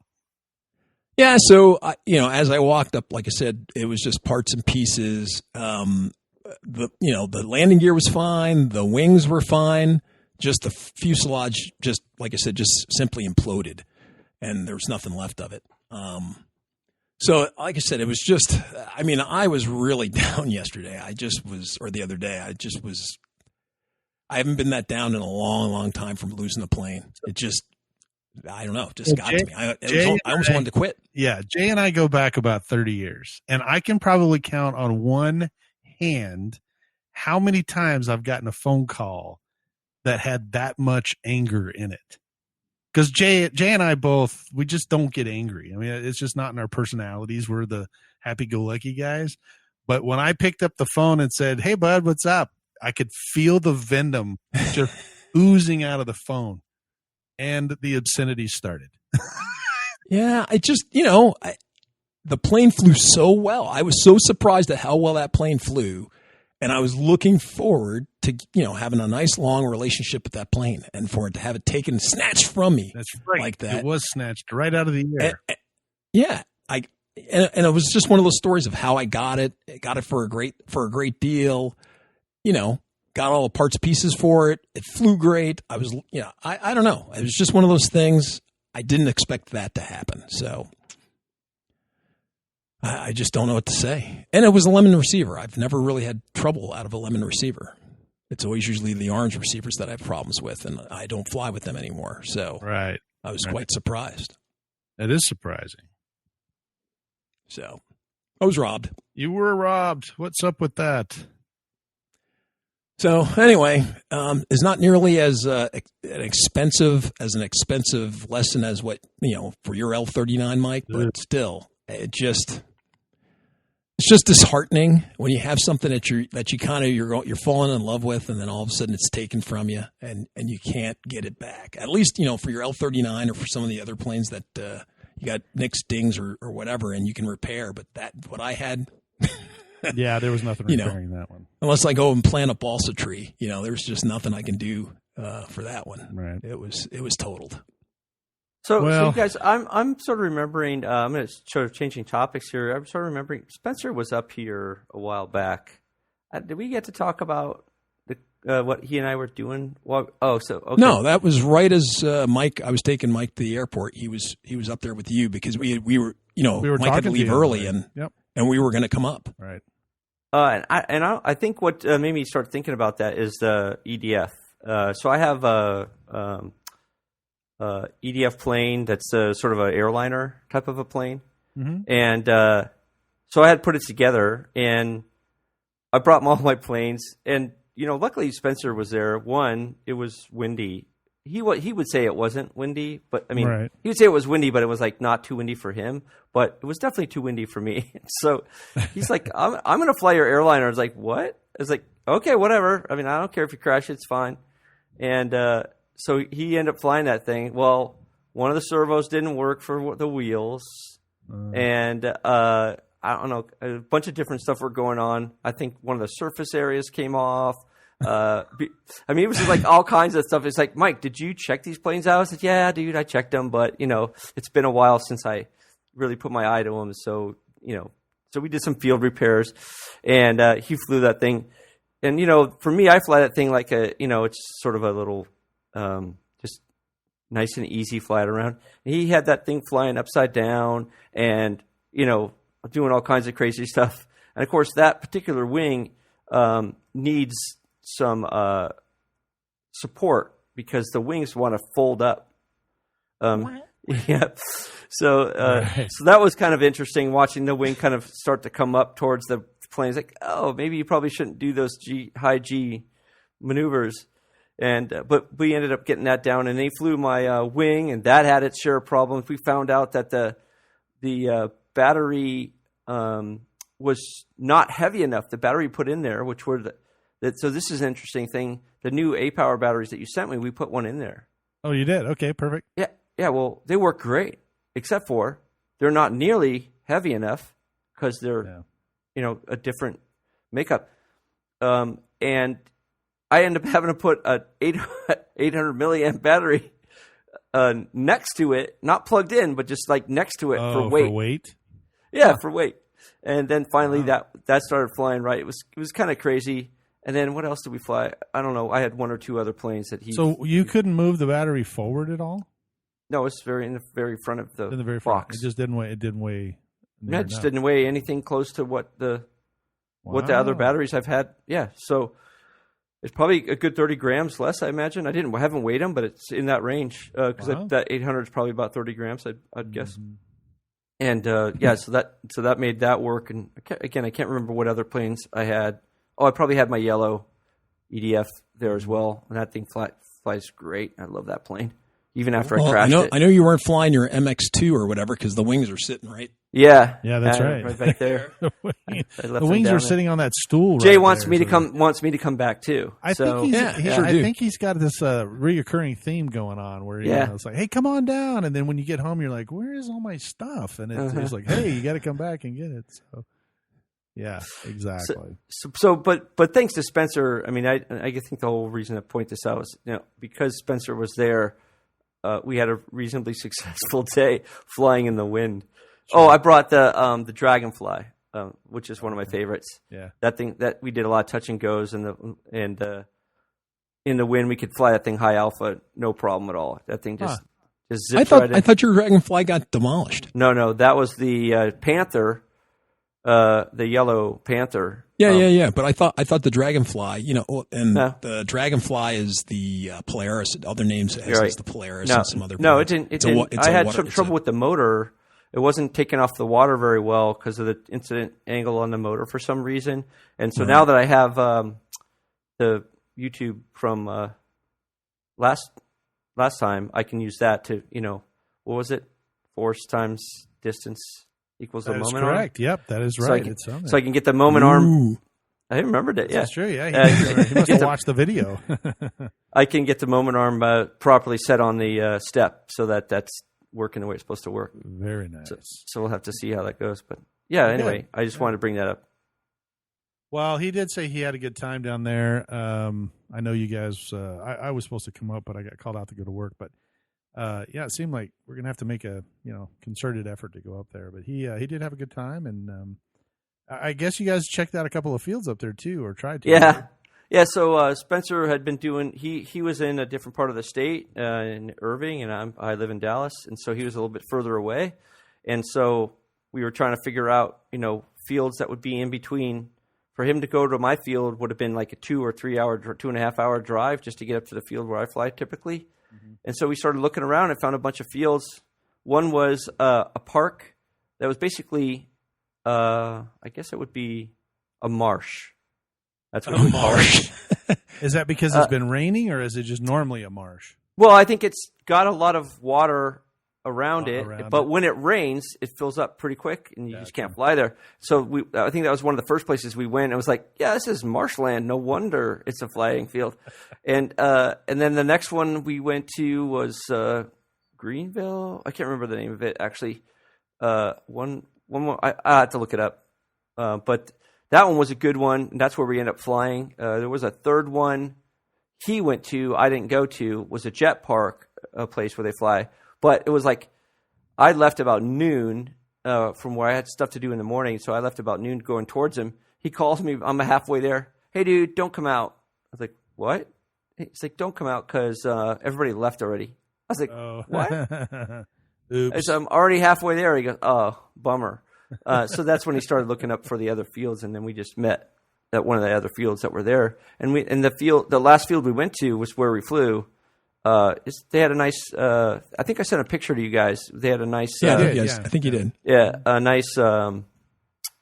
Speaker 4: Yeah, so as I walked up, like I said, it was just parts and pieces. The landing gear was fine, the wings were fine, just the fuselage, just like I said, just simply imploded, and there was nothing left of it. So, like I said, it was just. I was really down yesterday. Or the other day. I haven't been that down in a long, long time from losing the plane. It just. I don't know. It just got to me. I almost wanted to quit.
Speaker 3: Yeah. Jay and I go back about 30 years, and I can probably count on one hand how many times I've gotten a phone call that had that much anger in it. because Jay and I both, we just don't get angry. I mean, it's just not in our personalities. We're the happy-go-lucky guys. But when I picked up the phone and said, "Hey, bud, what's up?" I could feel the venom just oozing out of the phone, and the obscenity started.
Speaker 4: Yeah, I just, the plane flew so well. I was so surprised at how well that plane flew. And I was looking forward to, having a nice long relationship with that plane, and for it to have it taken, snatched from me.
Speaker 3: That's right.
Speaker 4: Like that.
Speaker 3: It was snatched right out of the air.
Speaker 4: Yeah. And it was just one of those stories of how I got it. I got it for a great deal, got all the parts pieces for it. It flew great. I was, I don't know. It was just one of those things. I didn't expect that to happen. So I just don't know what to say. And it was a lemon receiver. I've never really had trouble out of a lemon receiver. It's always usually the orange receivers that I have problems with, and I don't fly with them anymore. So
Speaker 3: right.
Speaker 4: I was quite surprised.
Speaker 3: It is surprising.
Speaker 4: So I was robbed.
Speaker 3: You were robbed. What's up with that?
Speaker 4: So anyway, it's not nearly as an expensive lesson as what, for your L39, Mike, but still, it's just disheartening when you have something that you're falling in love with, and then all of a sudden it's taken from you, and you can't get it back. At least, for your L39 or for some of the other planes that you got nicks, dings, or whatever, and you can repair. But what I had,
Speaker 3: yeah, there was nothing repairing that one.
Speaker 4: Unless I go and plant a balsa tree, there's just nothing I can do for that one.
Speaker 3: Right.
Speaker 4: It was totaled.
Speaker 5: So you guys, I'm sort of remembering. I'm going to sort of changing topics here. I'm sort of remembering Spencer was up here a while back. Did we get to talk about what he and I were doing? Well, okay.
Speaker 4: No, that was right as Mike. I was taking Mike to the airport. He was up there with you because we were Mike had to leave early, and we were going to come up.
Speaker 3: Right.
Speaker 5: I think what made me start thinking about that is the EDF. So I have a EDF plane that's sort of an airliner type of a plane.
Speaker 3: Mm-hmm.
Speaker 5: And so I had put it together, and I brought all my planes. And, luckily Spencer was there. One, it was windy. He would say it wasn't windy, but I mean,
Speaker 3: right.
Speaker 5: He would say it was windy, but it was like not too windy for him. But it was definitely too windy for me. So he's like, I'm going to fly your airliner. I was like, what? I was like, okay, whatever. I mean, I don't care if you crash, it's fine. And so he ended up flying that thing. Well, one of the servos didn't work for the wheels. And I don't know, a bunch of different stuff were going on. I think one of the surface areas came off. I mean, it was just like all kinds of stuff. It's like, Mike, did you check these planes out? I said, yeah, dude, I checked them, but it's been a while since I really put my eye to them. So, so we did some field repairs, and he flew that thing. And, for me, I fly that thing like it's sort of a little, just nice and easy fly it around. And he had that thing flying upside down and, doing all kinds of crazy stuff. And of course, that particular wing, needs some support because the wings want to fold up. Yeah. So so that was kind of interesting watching the wing kind of start to come up towards the plane. It's like, oh, maybe you probably shouldn't do those high G maneuvers. And but we ended up getting that down, and they flew my wing, and that had its share of problems. We found out that the battery was not heavy enough. The battery put in there, which were so this is an interesting thing. The new A-Power batteries that you sent me, we put one in there.
Speaker 3: Oh, you did? Okay, perfect.
Speaker 5: Yeah. Well, they work great, except for they're not nearly heavy enough because they're, a different makeup. And I end up having to put a 800 milliamp battery next to it, not plugged in, but just like next to it for weight.
Speaker 3: For weight?
Speaker 5: Yeah, for weight. And then finally that started flying right. It was kind of crazy. And then what else did we fly? I don't know. I had one or two other planes that he.
Speaker 3: So you couldn't move the battery forward at all?
Speaker 5: No, it's in the very front of the
Speaker 3: very
Speaker 5: box.
Speaker 3: Front. It just didn't weigh. It didn't weigh.
Speaker 5: No, it just didn't weigh anything close to what the other batteries I've had. Yeah, so it's probably a good 30 grams less, I imagine. I haven't weighed them, but it's in that range because that 800 is probably about 30 grams, I'd guess. And so that made that work. And again, I can't remember what other planes I had. Oh, I probably had my yellow EDF there as well, and that thing flies great. I love that plane. even after
Speaker 4: Well,
Speaker 5: I crashed it.
Speaker 4: I know you weren't flying your MX2 or whatever because the wings are sitting right.
Speaker 5: Yeah,
Speaker 3: that's right.
Speaker 5: Right back there.
Speaker 3: the
Speaker 5: I left
Speaker 3: wings
Speaker 5: them
Speaker 3: are
Speaker 5: down
Speaker 3: sitting on that stool.
Speaker 5: Jay
Speaker 3: right
Speaker 5: wants
Speaker 3: there,
Speaker 5: me to
Speaker 3: so-
Speaker 5: wants me to come back too.
Speaker 3: I
Speaker 5: So,
Speaker 3: think
Speaker 4: sure
Speaker 3: I
Speaker 4: do.
Speaker 3: think he's got this reoccurring theme going on where it's like, hey, come on down, and then when you get home, you're like, where is all my stuff? And it's like, hey, you got to come back and get it. So, yeah, exactly.
Speaker 5: But thanks to Spencer, I mean, I think the whole reason I point this out is because Spencer was there, we had a reasonably successful day flying in the wind. Sure. Oh, I brought the Dragonfly, which is one of my favorites.
Speaker 3: Yeah,
Speaker 5: that thing that we did a lot of touch and goes, and in the wind we could fly that thing high alpha, no problem at all. That thing just zips right in.
Speaker 4: I thought your Dragonfly got demolished.
Speaker 5: No, that was the Panther, the yellow Panther.
Speaker 4: Yeah. But I thought the Dragonfly, the Dragonfly is the Polaris. Other names is the Polaris and some other.
Speaker 5: No, it didn't. I had some trouble with the motor. It wasn't taking off the water very well because of the incident angle on the motor for some reason. And so now that I have the YouTube from last time, I can use that to, what was it? Force times distance equals the moment arm.
Speaker 3: That's correct. Yep, that is right.
Speaker 5: So I can get the moment arm. I remembered it. Yeah,
Speaker 3: that's true. Yeah, he must have watched the video.
Speaker 5: I can get the moment arm properly set on the step so that's working the way it's supposed to work.
Speaker 3: Very nice.
Speaker 5: So we'll have to see how that goes. But yeah, anyway, I just wanted to bring that up.
Speaker 3: Well, he did say he had a good time down there. I know you guys. I was supposed to come up, but I got called out to go to work. But it seemed like we're gonna have to make a concerted effort to go up there. But he did have a good time, and I guess you guys checked out a couple of fields up there too, or tried to.
Speaker 5: Yeah.
Speaker 3: Right?
Speaker 5: Yeah, so Spencer had been doing. He was in a different part of the state in Irving, and I live in Dallas, and so he was a little bit further away, and so we were trying to figure out fields that would be in between. For him to go to my field would have been like a 2 or 3 hour, 2.5 hour drive just to get up to the field where I fly typically, and so we started looking around and found a bunch of fields. One was a park that was basically, I guess it would be a marsh. That's what we call it.
Speaker 3: Is that because it's been raining, or is it just normally a marsh?
Speaker 5: Well, I think it's got a lot of water around it, but when it rains, it fills up pretty quick, and you just can't fly there. So I think that was one of the first places we went. It was like, yeah, this is marshland. No wonder it's a flying field. And then the next one we went to was Greenville. I can't remember the name of it actually. One more. I had to look it up, but. That one was a good one, and that's where we ended up flying. There was a third one he went to, I didn't go to, was a jet park, a place where they fly. But it was like I left about noon from where I had stuff to do in the morning, so I left about noon going towards him. He calls me, I'm halfway there. Hey, dude, don't come out. I was like, what? He's like, don't come out because everybody left already. I was like, what?
Speaker 3: Oops.
Speaker 5: So I'm already halfway there. He goes, oh, bummer. So that's when he started looking up for the other fields, and then we just met at one of the other fields that were there. And the last field we went to was where we flew. They had a nice. I think I sent a picture to you guys. They had a nice.
Speaker 4: Yes, I think you did.
Speaker 5: Yeah, a nice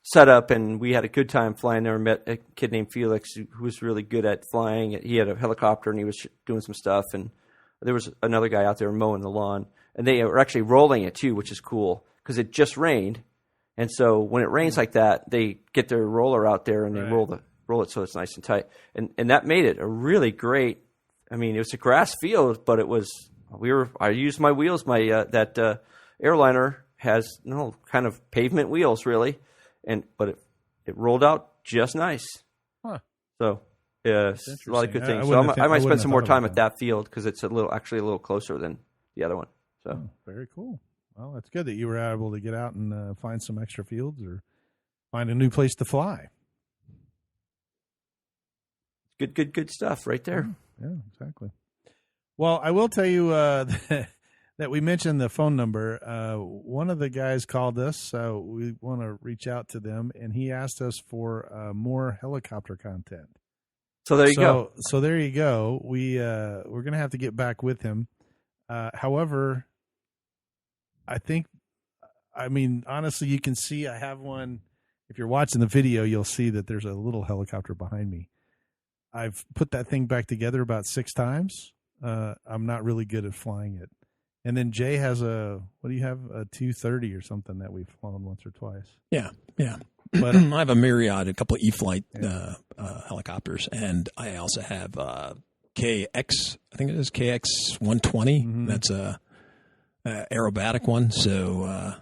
Speaker 5: setup, and we had a good time flying there. Met a kid named Felix who was really good at flying. He had a helicopter, and he was doing some stuff. And there was another guy out there mowing the lawn, and they were actually rolling it too, which is cool because it just rained. And so when it rains like that, they get their roller out there and they roll it so it's nice and tight. And that made it a really great. I mean, it was a grass field, but it was. I used my wheels. My that airliner has kind of pavement wheels, really, but it rolled out just nice.
Speaker 3: Huh.
Speaker 5: So yeah, a lot of good things. So I might spend some more time at that field because it's actually a little closer than the other one. So
Speaker 3: very cool. Well, it's good that you were able to get out and find some extra fields or find a new place to fly.
Speaker 5: Good stuff right there.
Speaker 3: Yeah, exactly. Well, I will tell you that we mentioned the phone number. One of the guys called us, so we want to reach out to them, and he asked us for more helicopter content.
Speaker 5: So there you go.
Speaker 3: So there you go. We're going to have to get back with him. However, honestly, you can see I have one. If you're watching the video, you'll see that there's a little helicopter behind me. I've put that thing back together about 6 times. I'm not really good at flying it. And then Jay has a 230 or something that we've flown once or twice.
Speaker 4: Yeah.
Speaker 3: But
Speaker 4: I have a Myriad, a couple of E-Flight helicopters, and I also have KX. I think it is KX 120.
Speaker 3: Mm-hmm.
Speaker 4: That's a aerobatic one, so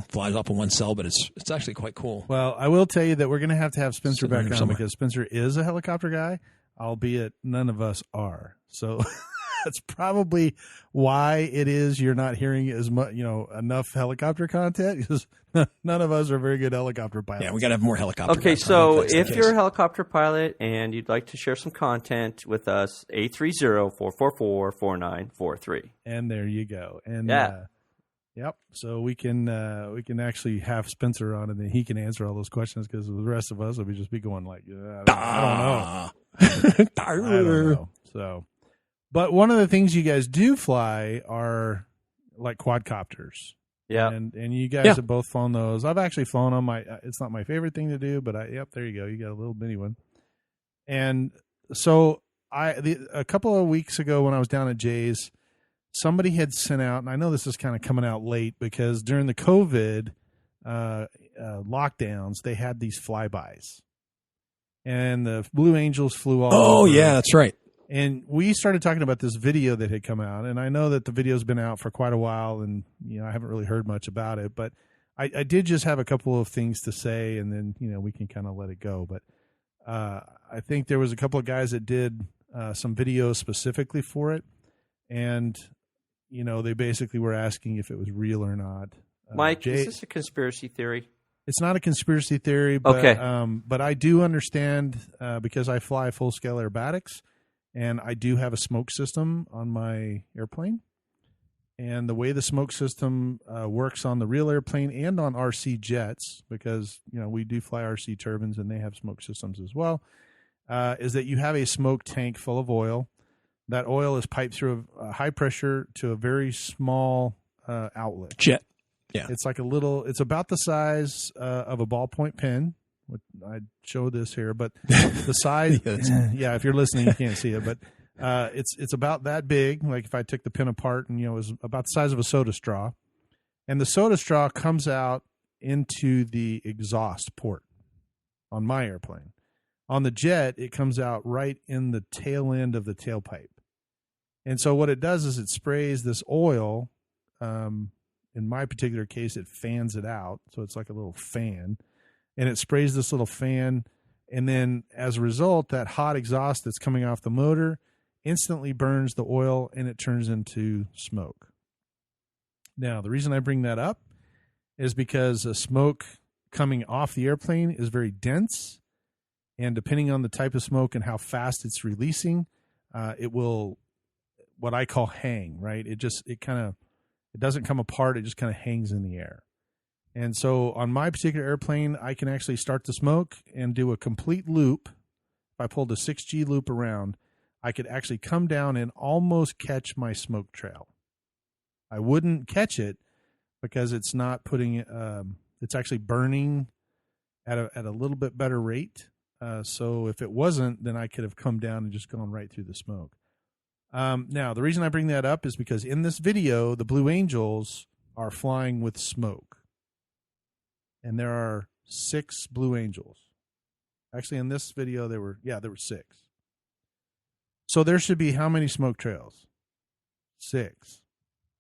Speaker 4: flies off of one cell, but it's actually quite cool.
Speaker 3: Well, I will tell you that we're going to have Spencer back on
Speaker 4: somewhere.
Speaker 3: because Spencer is a helicopter guy, albeit none of us are. So that's probably why it is you're not hearing as much, enough helicopter content, because none of us are very good helicopter pilots.
Speaker 4: Yeah, we got to have more helicopter.
Speaker 5: Okay,
Speaker 4: guys.
Speaker 5: so
Speaker 4: That's the
Speaker 5: if
Speaker 4: case.
Speaker 5: you're a helicopter pilot and you'd like to share some content with us, 830-444-4943.
Speaker 3: And there you go. And
Speaker 5: Yeah.
Speaker 3: yep. So we can actually have Spencer on, and then he can answer all those questions, because the rest of us will just be going like, I don't know. So, but one of the things you guys do fly are like quadcopters.
Speaker 5: Yeah.
Speaker 3: And you guys have both flown those. I've actually flown them. It's not my favorite thing to do, but there you go. You got a little mini one. And so a couple of weeks ago when I was down at Jay's, somebody had sent out, and I know this is kind of coming out late because during the COVID lockdowns, they had these flybys. And the Blue Angels flew all
Speaker 4: Oh,
Speaker 3: over.
Speaker 4: yeah, that's right.
Speaker 3: And we started talking about this video that had come out, and I know that the video's been out for quite a while, and I haven't really heard much about it, but I did just have a couple of things to say, and then we can kind of let it go. But I think there was a couple of guys that did some videos specifically for it, and they basically were asking if it was real or not.
Speaker 5: Mike,
Speaker 3: Jay,
Speaker 5: is this a conspiracy theory?
Speaker 3: it's not a conspiracy theory, but
Speaker 5: Okay.
Speaker 3: But I do understand because I fly full scale aerobatics. And I do have a smoke system on my airplane. And the way the smoke system works on the real airplane and on RC jets, because we do fly RC turbines and they have smoke systems as well, is that you have a smoke tank full of oil. That oil is piped through a high pressure to a very small outlet.
Speaker 4: Jet. Yeah.
Speaker 3: It's like it's about the size of a ballpoint pen. I show this here, but the size, if you're listening, you can't see it, but it's about that big. Like if I took the pin apart and, it was about the size of a soda straw, and the soda straw comes out into the exhaust port on my airplane. On the jet, it comes out right in the tail end of the tailpipe. And so what it does is it sprays this oil. In my particular case, it fans it out. So it's like a little fan. And it sprays this little fan, and then as a result, that hot exhaust that's coming off the motor instantly burns the oil, and it turns into smoke. Now, the reason I bring that up is because the smoke coming off the airplane is very dense, and depending on the type of smoke and how fast it's releasing, it will, what I call hang, right? It doesn't come apart, it just kind of hangs in the air. And so on my particular airplane, I can actually start the smoke and do a complete loop. If I pulled a 6G loop around, I could actually come down and almost catch my smoke trail. I wouldn't catch it because it's not putting, it's actually burning at a little bit better rate. So if it wasn't, then I could have come down and just gone right through the smoke. Now, the reason I bring that up is because in this video, the Blue Angels are flying with smoke. And there are 6 Blue Angels. Actually, in this video, there were 6. So there should be how many smoke trails? 6.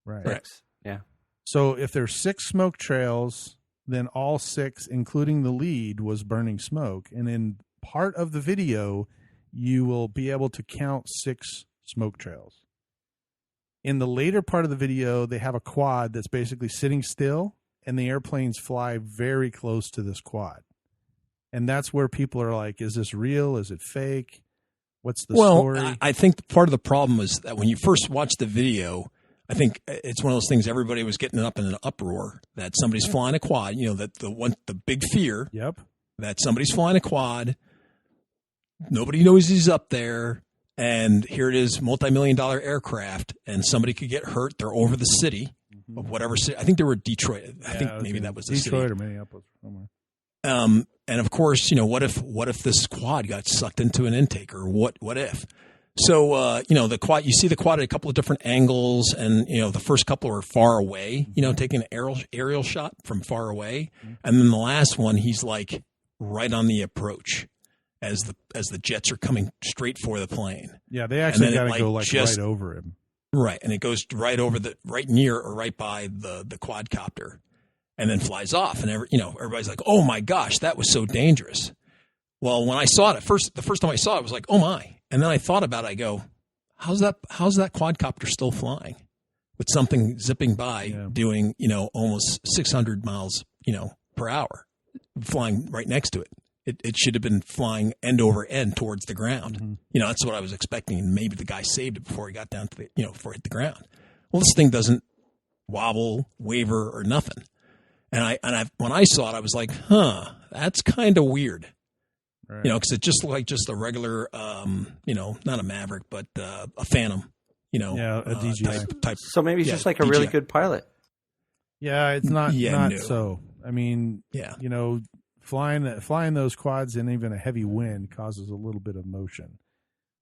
Speaker 3: Right.
Speaker 5: 6. Yeah.
Speaker 3: So if there's 6 smoke trails, then all 6, including the lead, was burning smoke. And in part of the video, you will be able to count 6 smoke trails. In the later part of the video, they have a quad that's basically sitting still, and the airplanes fly very close to this quad. And that's where people are like, is this real? Is it fake? What's the story?
Speaker 4: I think part of the problem is that when you first watch the video, I think it's one of those things everybody was getting up in an uproar that somebody's flying a quad, that the big fear that somebody's flying a quad. Nobody knows he's up there. And here it is, multi-million-dollar aircraft, and somebody could get hurt. They're over the city. Of whatever city. I think they were Detroit. I think maybe that was the
Speaker 3: Detroit
Speaker 4: city.
Speaker 3: or Minneapolis somewhere.
Speaker 4: And of course, what if this quad got sucked into an intake, or what if? So, the quad, you see the quad at a couple of different angles, and, the first couple are far away, taking an aerial shot from far away. And then the last one, he's like right on the approach as the jets are coming straight for the plane.
Speaker 3: Yeah, they actually got to go right over him.
Speaker 4: Right. And it goes right over right near or right by the quadcopter and then flies off. And, everybody's like, oh my gosh, that was so dangerous. Well, when I saw it the first time I saw it, I was like, oh my. And then I thought about it. I go, how's that quadcopter still flying with something zipping by doing, almost 600 miles, per hour, flying right next to it. It should have been flying end over end towards the ground. Mm-hmm. That's what I was expecting. Maybe the guy saved it before he got down to before it hit the ground. Well, this thing doesn't wobble, waver, or nothing. And when I saw it, I was like, that's kind of weird. Right. Because it just looked like just a regular, not a Maverick, but a Phantom,
Speaker 3: a DJI
Speaker 5: type. So maybe it's just like a DJI. Really good pilot.
Speaker 3: Yeah, it's not so. I mean, flying those quads in even a heavy wind causes a little bit of motion.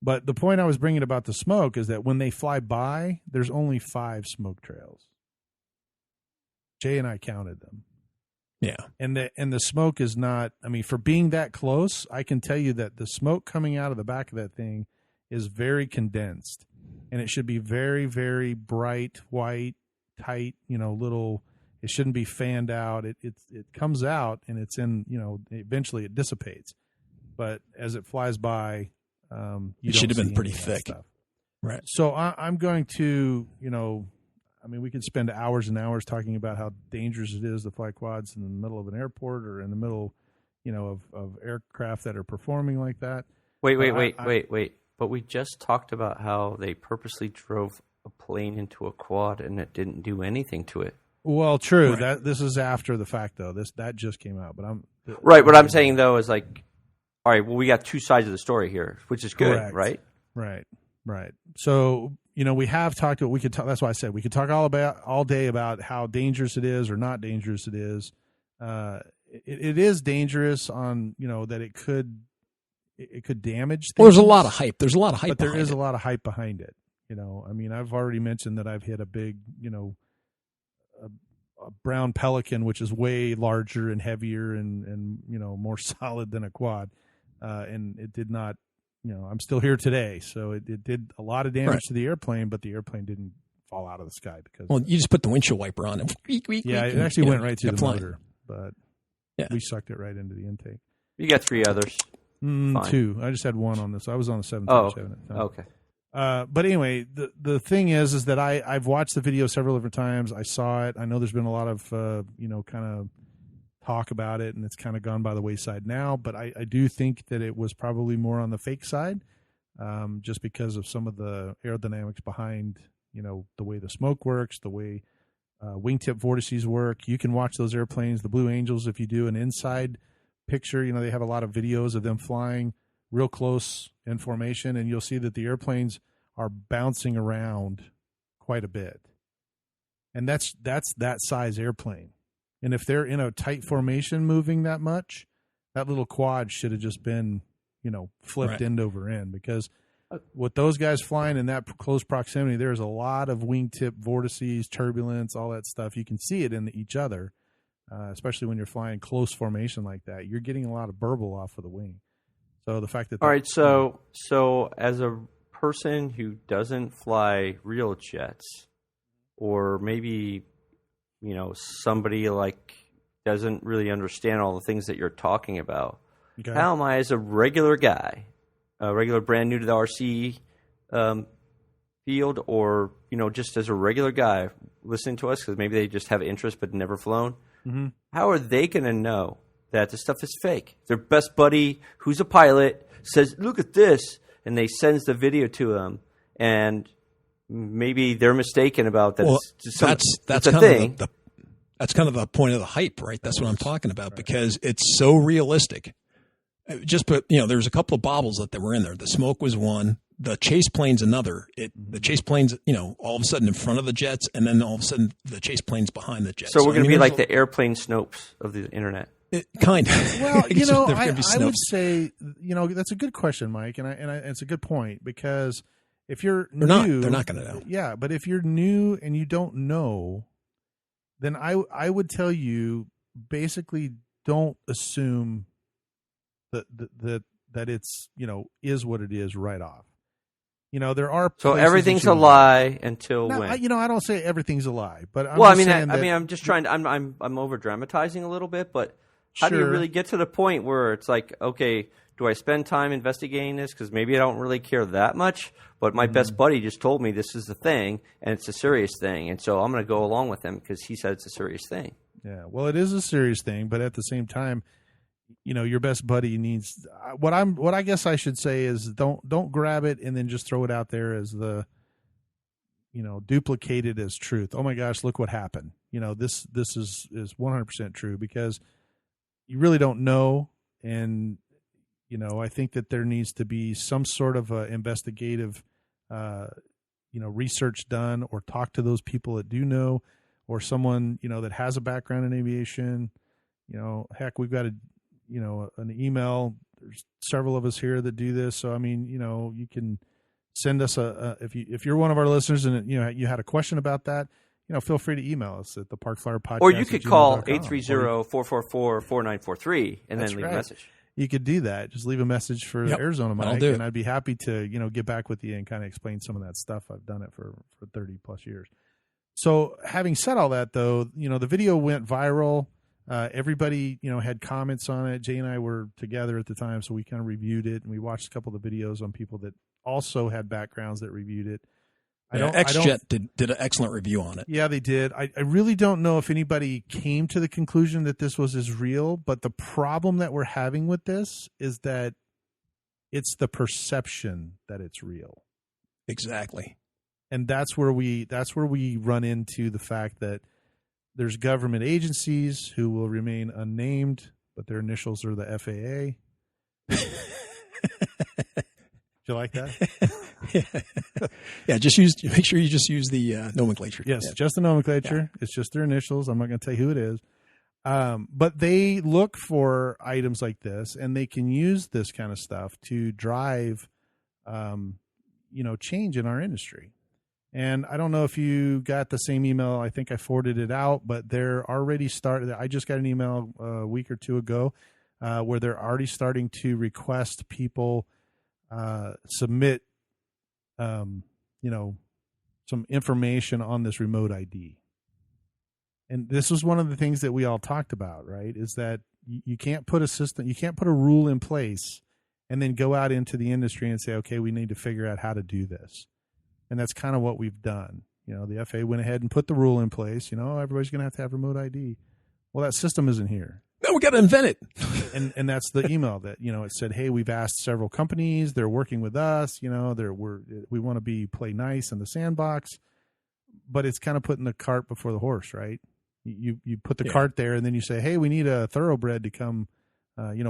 Speaker 3: But the point I was bringing about the smoke is that when they fly by, there's only 5 smoke trails. Jay and I counted them.
Speaker 4: Yeah.
Speaker 3: And the smoke is not, for being that close, I can tell you that the smoke coming out of the back of that thing is very condensed. And it should be very, very bright, white, tight, little, it shouldn't be fanned out. It comes out and it's in, eventually it dissipates. But as it flies by,
Speaker 4: it should have been pretty thick. Right.
Speaker 3: So I'm going to, we could spend hours and hours talking about how dangerous it is to fly quads in the middle of an airport or in the middle, of aircraft that are performing like that.
Speaker 5: Wait. But we just talked about how they purposely drove a plane into a quad and it didn't do anything to it.
Speaker 3: Well, true. Right. This is after the fact, though. That just came out. But
Speaker 5: right. What I'm saying, though, is like, all right, well, we got 2 sides of the story here, which is good,
Speaker 3: correct.
Speaker 5: Right?
Speaker 3: Right. So, we have talked. We could talk. That's why I said we could talk all day about how dangerous it is or not dangerous it is. It is dangerous on that it could damage things.
Speaker 4: Well, there's a lot of hype.
Speaker 3: But there is a lot of hype behind it. I've already mentioned that I've hit a big, a brown Pelican, which is way larger and heavier and more solid than a quad, and it did not. I'm still here today, so it did a lot of damage to the airplane, but the airplane didn't fall out of the sky because.
Speaker 4: Well, you just put the windshield wiper on it.
Speaker 3: It actually went right through the motor, but we sucked it right into the intake.
Speaker 5: You got 3 others.
Speaker 3: 2. I just had 1 on this. I was on the 737 at the time.
Speaker 5: Okay.
Speaker 3: But anyway, the thing is that I've watched the video several different times. I saw it. I know there's been a lot of kind of talk about it, and it's kind of gone by the wayside now. But I do think that it was probably more on the fake side, just because of some of the aerodynamics behind the way the smoke works, the way wingtip vortices work. You can watch those airplanes, the Blue Angels, if you do an inside picture. They have a lot of videos of them flying real close in formation, and you'll see that the airplanes are bouncing around quite a bit. And that's that size airplane. And if they're in a tight formation moving that much, that little quad should have just been, flipped end over end, because with those guys flying in that close proximity, there's a lot of wingtip vortices, turbulence, all that stuff. You can see it in each other, especially when you're flying close formation like that. You're getting a lot of burble off of the wing. So the fact that
Speaker 5: all right, so as a person who doesn't fly real jets, or maybe somebody like doesn't really understand all the things that you're talking about, how am I, as a regular guy, brand new to the RC field, or just as a regular guy listening to us because maybe they just have interest but never flown, how are they going to know that the stuff is fake? Their best buddy, who's a pilot, says, "Look at this," and they sends the video to them, and maybe they're mistaken about that.
Speaker 4: Well, that's
Speaker 5: a thing.
Speaker 4: That's kind of the point of the hype, right? That's what I'm talking about, because it's so realistic. There's a couple of bobbles that were in there. The smoke was one. The chase plane's another. The chase plane's, all of a sudden in front of the jets, and then all of a sudden the chase plane's behind the jets.
Speaker 5: So we're going to be like the airplane Snopes of the internet.
Speaker 4: Kind of.
Speaker 3: Well,
Speaker 4: I
Speaker 3: would say, that's a good question, Mike, and it's a good point, because if you're new,
Speaker 4: they're not going to know.
Speaker 3: Yeah, but if you're new and you don't know, then I would tell you, basically, don't assume that it's is what it is right off. There are
Speaker 5: everything's a lie until when?
Speaker 3: I don't say everything's a lie, but
Speaker 5: I'm just trying to. I'm over dramatizing a little bit, but how do you really get to the point where it's like, okay, do I spend time investigating this because maybe I don't really care that much, but my best buddy just told me this is the thing and it's a serious thing, and so I'm going to go along with him because he said it's a serious thing.
Speaker 3: Yeah, well, it is a serious thing, but at the same time, your best buddy needs what I guess I should say is don't grab it and then just throw it out there as the duplicated as truth. Oh my gosh, look what happened. This is 100% true, because you really don't know. And I think that there needs to be some sort of investigative research done, or talk to those people that do know, or someone that has a background in aviation. Heck, we've got an email. There's several of us here that do this. So, you can send us if you're one of our listeners and you had a question about that, feel free to email us at the Park Flyer Podcast.
Speaker 5: Or you could call 830-444-4943 and then leave a message.
Speaker 3: You could do that. Just leave a message for Arizona Mike, and I'd be happy to, get back with you and kind of explain some of that stuff. I've done it for 30 plus years. So having said all that, though, the video went viral. Everybody, had comments on it. Jay and I were together at the time, so we kind of reviewed it, and we watched a couple of the videos on people that also had backgrounds that reviewed it.
Speaker 4: XJet did an excellent review on it.
Speaker 3: Yeah, they did. I really don't know if anybody came to the conclusion that this was as real, but the problem that we're having with this is that it's the perception that it's real.
Speaker 4: Exactly.
Speaker 3: And that's where we run into the fact that there's government agencies who will remain unnamed, but their initials are the FAA. Do you like that?
Speaker 4: Yeah. Make sure you just use the nomenclature.
Speaker 3: Yes, just the nomenclature. Yeah. It's just their initials. I'm not going to tell you who it is. But they look for items like this, and they can use this kind of stuff to drive, change in our industry. And I don't know if you got the same email. I think I forwarded it out, but they're already started. I just got an email a week or two ago where they're already starting to request people submit, some information on this remote ID. And this was one of the things that we all talked about, right? Is that you can't put a rule in place and then go out into the industry and say, okay, we need to figure out how to do this. And that's kind of what we've done. The FAA went ahead and put the rule in place. Everybody's going to have remote ID. Well, that system isn't here.
Speaker 4: No, we got to invent it.
Speaker 3: and that's the email that, it said, hey, we've asked several companies. They're working with us. We want to play nice in the sandbox. But it's kind of putting the cart before the horse, right? You put the cart there, and then you say, hey, we need a thoroughbred to come,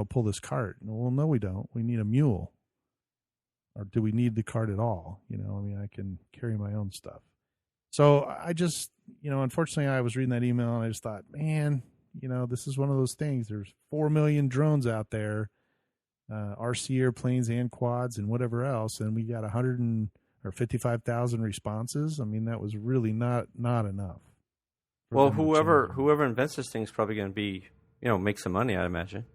Speaker 3: pull this cart. Well, no, we don't. We need a mule. Or do we need the cart at all? I can carry my own stuff. So I just, unfortunately, I was reading that email and I just thought, man, this is one of those things. There's 4 million drones out there, RC airplanes and quads and whatever else, and we got 55,000 responses. That was really not enough.
Speaker 5: Well, whoever invents this thing is probably going to be, make some money, I imagine.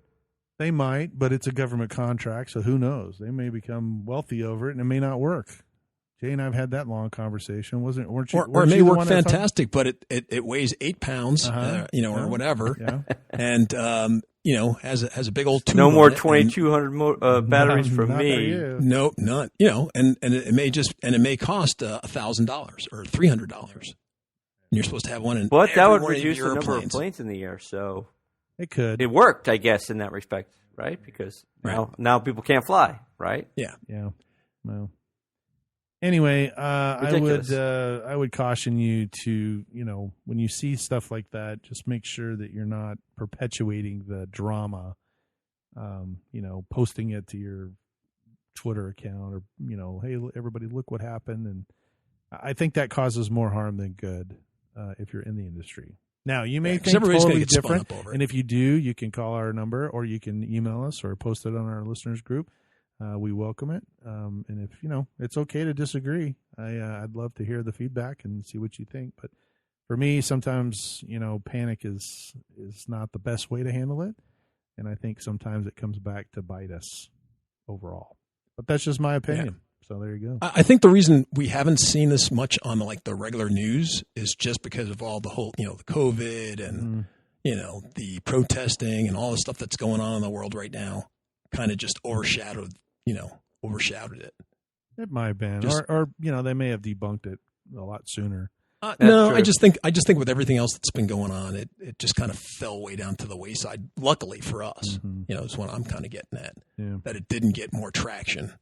Speaker 3: They might, but it's a government contract, so who knows? They may become wealthy over it, and it may not work. Jay and I have had that long conversation. Weren't you?
Speaker 4: Or it may work fantastic, but it weighs 8 pounds, or whatever, and has a big old tube.
Speaker 5: No more 2,200 batteries from me.
Speaker 4: No, not and it may cost $1,000 or $300. And you're supposed to have one.
Speaker 5: But that would reduce the number of planes in the air. So
Speaker 3: it could.
Speaker 5: It worked, I guess, in that respect, right? Because now people can't fly, right?
Speaker 3: Yeah. Well. Anyway, I would caution you to, when you see stuff like that, just make sure that you're not perpetuating the drama, posting it to your Twitter account or, hey, everybody, look what happened. And I think that causes more harm than good if you're in the industry. Now, you may
Speaker 4: 'cause
Speaker 3: think
Speaker 4: everybody's gonna
Speaker 3: totally
Speaker 4: get spun
Speaker 3: different,
Speaker 4: up over it.
Speaker 3: and if you do, you can call our number or you can email us or post it on our listeners group. We welcome it, and if it's okay to disagree. I'd love to hear the feedback and see what you think. But for me, sometimes panic is not the best way to handle it, and I think sometimes it comes back to bite us overall. But that's just my opinion.
Speaker 4: Yeah.
Speaker 3: So there you go.
Speaker 4: I think the reason we haven't seen this much on the regular news is just because of all the whole, the COVID and, the protesting and all the stuff that's going on in the world right now kind of just overshadowed it.
Speaker 3: It might have been, or they may have debunked it a lot sooner.
Speaker 4: No,
Speaker 5: true.
Speaker 4: I just think with everything else that's been going on, it just kind of fell way down to the wayside. Luckily for us, is what I'm kind of getting at.
Speaker 3: Yeah.
Speaker 4: That it didn't get more traction.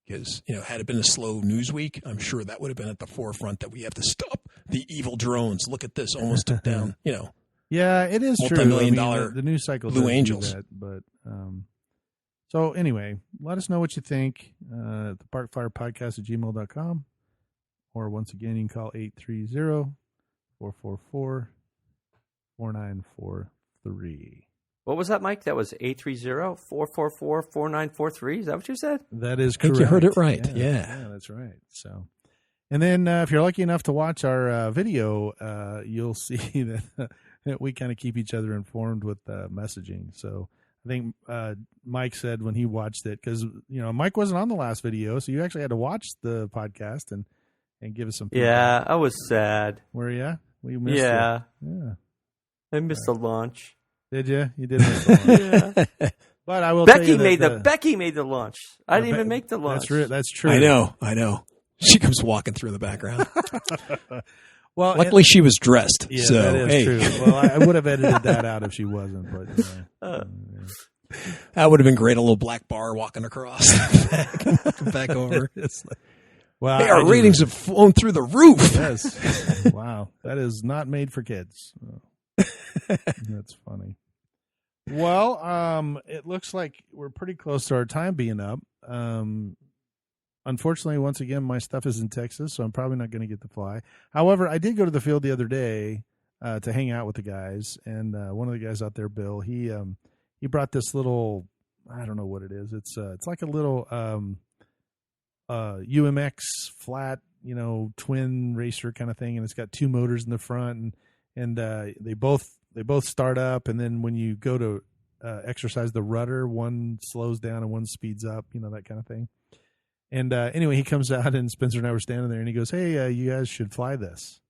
Speaker 4: Because, had it been a slow news week, I'm sure that would have been at the forefront that we have to stop the evil drones. Look at this, almost took down,
Speaker 3: Yeah, it is true.
Speaker 4: multi-million-dollar
Speaker 3: the news cycle
Speaker 4: Blue
Speaker 3: does do
Speaker 4: Angels.
Speaker 3: that, but so anyway, let us know what you think. The parkfirepodcast@gmail.com, or once again, you can call 830-444-4943.
Speaker 5: What was that, Mike? That was 830-444-4943. Is that what you said?
Speaker 3: That is
Speaker 4: I
Speaker 3: correct.
Speaker 4: think you heard it right.
Speaker 3: Yeah, that's right. So, and then if you're lucky enough to watch our video, you'll see that we kind of keep each other informed with messaging. So I think Mike said when he watched it, because Mike wasn't on the last video, so you actually had to watch the podcast and give us some feedback.
Speaker 5: Yeah, I was sad.
Speaker 3: Were you? We missed it.
Speaker 5: Yeah.
Speaker 3: Yeah.
Speaker 5: I missed the launch.
Speaker 3: Did you? You did miss the launch.
Speaker 5: Yeah.
Speaker 3: But I will tell
Speaker 5: Becky
Speaker 3: you that
Speaker 5: Becky made the launch. I didn't even make the launch.
Speaker 3: That's true.
Speaker 4: I know. She comes walking through the background.
Speaker 3: Well,
Speaker 4: Luckily, she was dressed.
Speaker 3: Yeah,
Speaker 4: so,
Speaker 3: that is
Speaker 4: hey.
Speaker 3: true. Well, I would have edited that out if she wasn't, but
Speaker 4: That would have been great. A little black bar walking across, back over.
Speaker 3: It's like, wow,
Speaker 4: Hey, our ratings have flown through the roof.
Speaker 3: Yes. Wow, that is not made for kids. That's funny. Well, it looks like we're pretty close to our time being up. Unfortunately, once again, my stuff is in Texas, so I'm probably not going to get to fly. However, I did go to the field the other day to hang out with the guys, and one of the guys out there, Bill, he brought this little, I don't know what it is. It's like a little UMX flat, twin racer kind of thing, and it's got two motors in the front, and they both start up, and then when you go to exercise the rudder, one slows down and one speeds up, that kind of thing. And anyway, he comes out, and Spencer and I were standing there, and he goes, "Hey, you guys should fly this."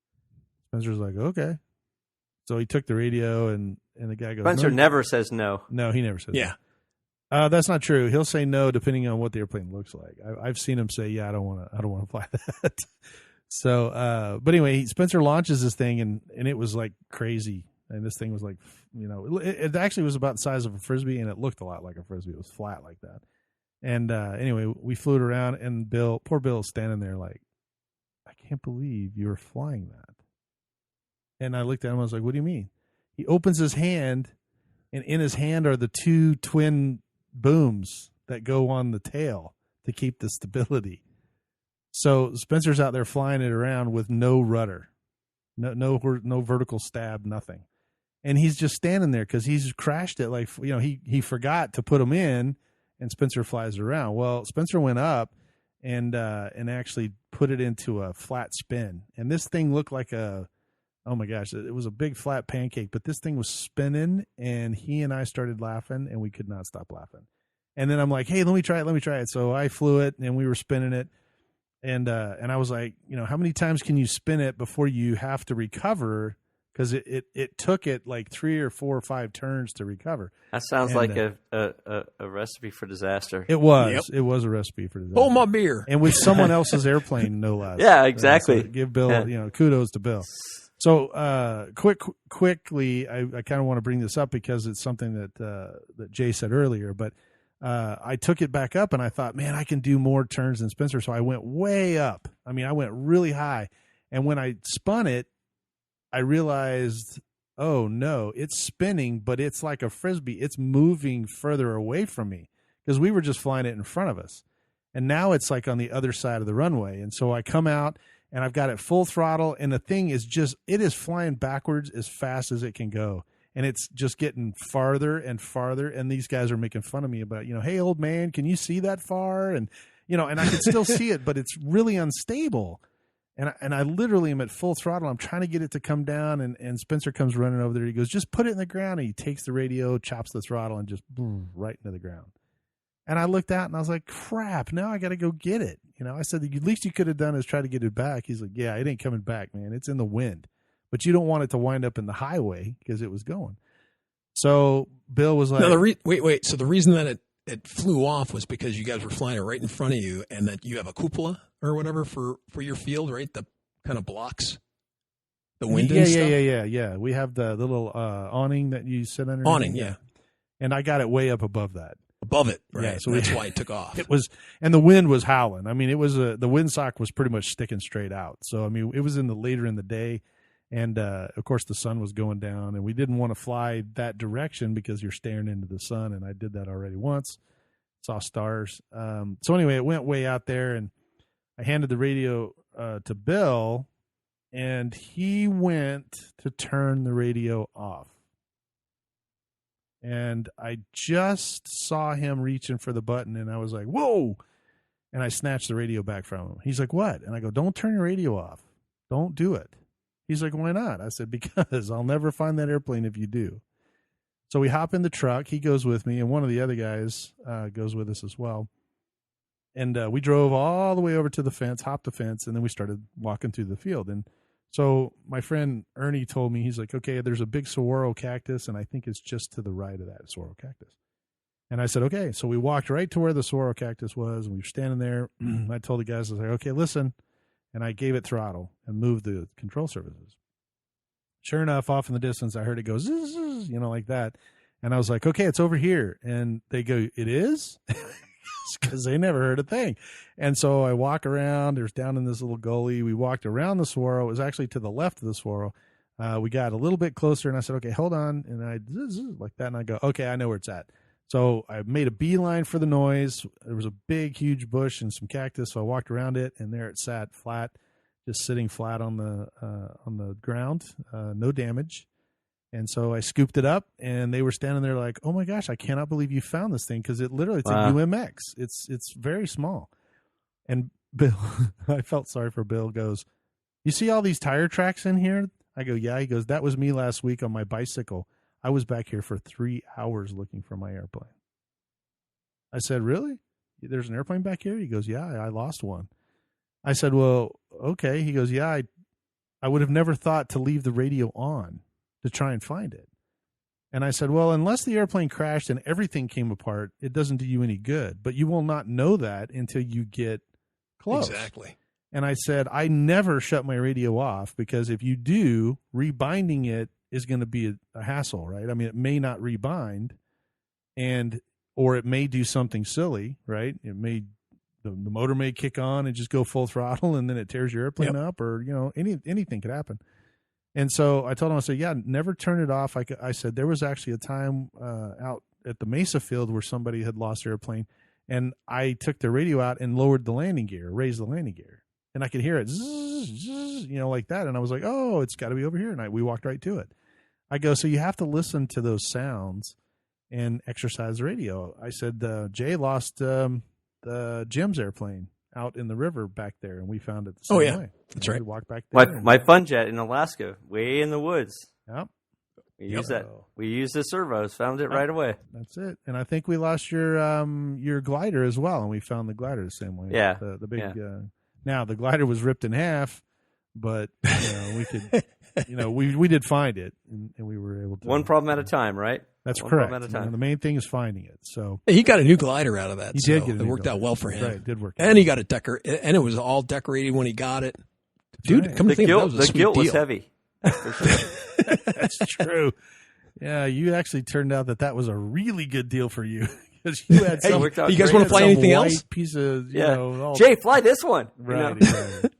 Speaker 3: Spencer's like, "Okay." So he took the radio, and the guy goes,
Speaker 5: Spencer never says no.
Speaker 3: No, he never says
Speaker 4: Yeah.
Speaker 3: no. That's not true. He'll say no depending on what the airplane looks like. I've seen him say, "Yeah, I don't want to fly that." So, but anyway, Spencer launches this thing, and it was like crazy. And this thing was like, it actually was about the size of a Frisbee, and it looked a lot like a Frisbee. It was flat like that. And anyway, we flew it around, and poor Bill is standing there like, "I can't believe you were flying that." And I looked at him, I was like, "What do you mean?" He opens his hand, and in his hand are the two twin booms that go on the tail to keep the stability. So Spencer's out there flying it around with no rudder, no vertical stab, nothing. And he's just standing there because he's crashed it. Like, he forgot to put them in, and Spencer flies it around. Well, Spencer went up and actually put it into a flat spin. And this thing looked like oh my gosh, it was a big flat pancake, but this thing was spinning, and he and I started laughing, and we could not stop laughing. And then I'm like, "Hey, let me try it. So I flew it, and we were spinning it. And I was like, how many times can you spin it before you have to recover? Because it took it like 3 or 4 or 5 turns to recover.
Speaker 5: That sounds like a recipe for disaster.
Speaker 3: It was.
Speaker 4: Yep.
Speaker 3: It was a recipe for disaster.
Speaker 4: Hold my beer.
Speaker 3: And with someone else's airplane, no less.
Speaker 5: Yeah, exactly.
Speaker 3: So give Bill, kudos to Bill. So quickly, I kind of want to bring this up because it's something that Jay said earlier, but I took it back up, and I thought, man, I can do more turns than Spencer. So I went way up. I mean, I went really high. And when I spun it, I realized, oh no, it's spinning, but it's like a Frisbee. It's moving further away from me because we were just flying it in front of us. And now it's like on the other side of the runway. And so I come out, and I've got it full throttle, and the thing is it is flying backwards as fast as it can go. And it's just getting farther and farther. And these guys are making fun of me about, hey, old man, can you see that far? And, and I can still see it, but it's really unstable. And I literally am at full throttle. I'm trying to get it to come down. And Spencer comes running over there. He goes, just put it in the ground. And he takes the radio, chops the throttle, and just boom, right into the ground. And I looked out and I was like, crap, now I got to go get it. I said, the least you could have done is try to get it back. He's like, yeah, it ain't coming back, man. It's in the wind. But you don't want it to wind up in the highway because it was going. So Bill was like,
Speaker 4: no, wait. So the reason that it flew off was because you guys were flying it right in front of you, and that you have a cupola or whatever for your field, right? The kind of blocks the wind and stuff.
Speaker 3: Yeah. We have the little awning that you sit under.
Speaker 4: Awning, yeah.
Speaker 3: And I got it way up above that.
Speaker 4: Above it, right?
Speaker 3: Yeah,
Speaker 4: so that's why it took off.
Speaker 3: It was, and the wind was howling. I mean, it was the windsock was pretty much sticking straight out. So I mean, it was later in the day. And, of course, the sun was going down, and we didn't want to fly that direction because you're staring into the sun, and I did that already once. Saw stars. So anyway, it went way out there, and I handed the radio to Bill, and he went to turn the radio off. And I just saw him reaching for the button, and I was like, whoa! And I snatched the radio back from him. He's like, what? And I go, don't turn your radio off. Don't do it. He's like, why not? I said, because I'll never find that airplane if you do. So we hop in the truck. He goes with me, and one of the other guys goes with us as well. And we drove all the way over to the fence, hopped the fence, and then we started walking through the field. And so my friend Ernie told me, he's like, okay, there's a big saguaro cactus, and I think it's just to the right of that saguaro cactus. And I said, okay. So we walked right to where the saguaro cactus was, and we were standing there. I told the guys, I was like, okay, listen. And I gave it throttle and moved the control surfaces. Sure enough, off in the distance, I heard it go, zzz, zzz, like that. And I was like, okay, it's over here. And they go, it is? Because they never heard a thing. And so I walk around. There's down in this little gully. We walked around the saguaro. It was actually to the left of the saguaro. We got a little bit closer, and I said, okay, hold on. And I zzz, zzz, like that. And I go, okay, I know where it's at. So I made a beeline for the noise. There was a big, huge bush and some cactus. So I walked around it, and there it sat flat, just sitting flat on the ground, no damage. And so I scooped it up, and they were standing there like, oh my gosh, I cannot believe you found this thing, because it's a UMX. It's very small. And Bill, I felt sorry for Bill, goes, you see all these tire tracks in here? I go, yeah. He goes, that was me last week on my bicycle. I was back here for 3 hours looking for my airplane. I said, really? There's an airplane back here? He goes, yeah, I lost one. I said, well, okay. He goes, yeah, I would have never thought to leave the radio on to try and find it. And I said, well, unless the airplane crashed and everything came apart, it doesn't do you any good. But you will not know that until you get close.
Speaker 4: Exactly.
Speaker 3: And I said, I never shut my radio off, because if you do, rebinding it is going to be a hassle, right? I mean, it may not rebind, or it may do something silly, right? It may, the motor may kick on and just go full throttle, and then it tears your airplane up, or anything could happen. And so I told him, I said, yeah, never turn it off. I said there was actually a time out at the Mesa field where somebody had lost their airplane, and I took the radio out and lowered the landing gear, raised the landing gear, and I could hear it, zzz, zzz, like that. And I was like, oh, it's got to be over here. And we walked right to it. I go, so you have to listen to those sounds and exercise the radio. I said, Jay lost the Jim's airplane out in the river back there, and we found it the same way.
Speaker 4: That's right.
Speaker 3: We walked back there.
Speaker 5: My fun jet in Alaska, way in the woods.
Speaker 3: Yep.
Speaker 5: We used that. We used the servos, found it right away.
Speaker 3: That's it. And I think we lost your glider as well, and we found the glider the same way.
Speaker 5: Yeah.
Speaker 3: The big. Yeah. Now the glider was ripped in half, but we could. We did find it, and we were able to.
Speaker 5: One problem at a time, right?
Speaker 3: That's
Speaker 5: One
Speaker 3: correct.
Speaker 5: Problem at a time.
Speaker 3: The main thing is finding it. So
Speaker 4: he got a new glider out of that.
Speaker 3: He did get a
Speaker 4: it
Speaker 3: new
Speaker 4: worked
Speaker 3: glider.
Speaker 4: out well for him.
Speaker 3: Right, it did work.
Speaker 4: And he got a and it was all decorated when he got it. Dude,
Speaker 3: right.
Speaker 4: come to think of it, that was a
Speaker 5: the
Speaker 4: sweet
Speaker 5: gilt
Speaker 4: deal.
Speaker 5: was heavy. For sure.
Speaker 3: That's true. Yeah, you actually turned out that was a really good deal for you, because you had some.
Speaker 5: worked out
Speaker 4: you guys
Speaker 5: great.
Speaker 4: want to fly anything
Speaker 3: white
Speaker 4: else?
Speaker 3: Piece of all,
Speaker 5: Jay, fly this one.
Speaker 3: right. Right.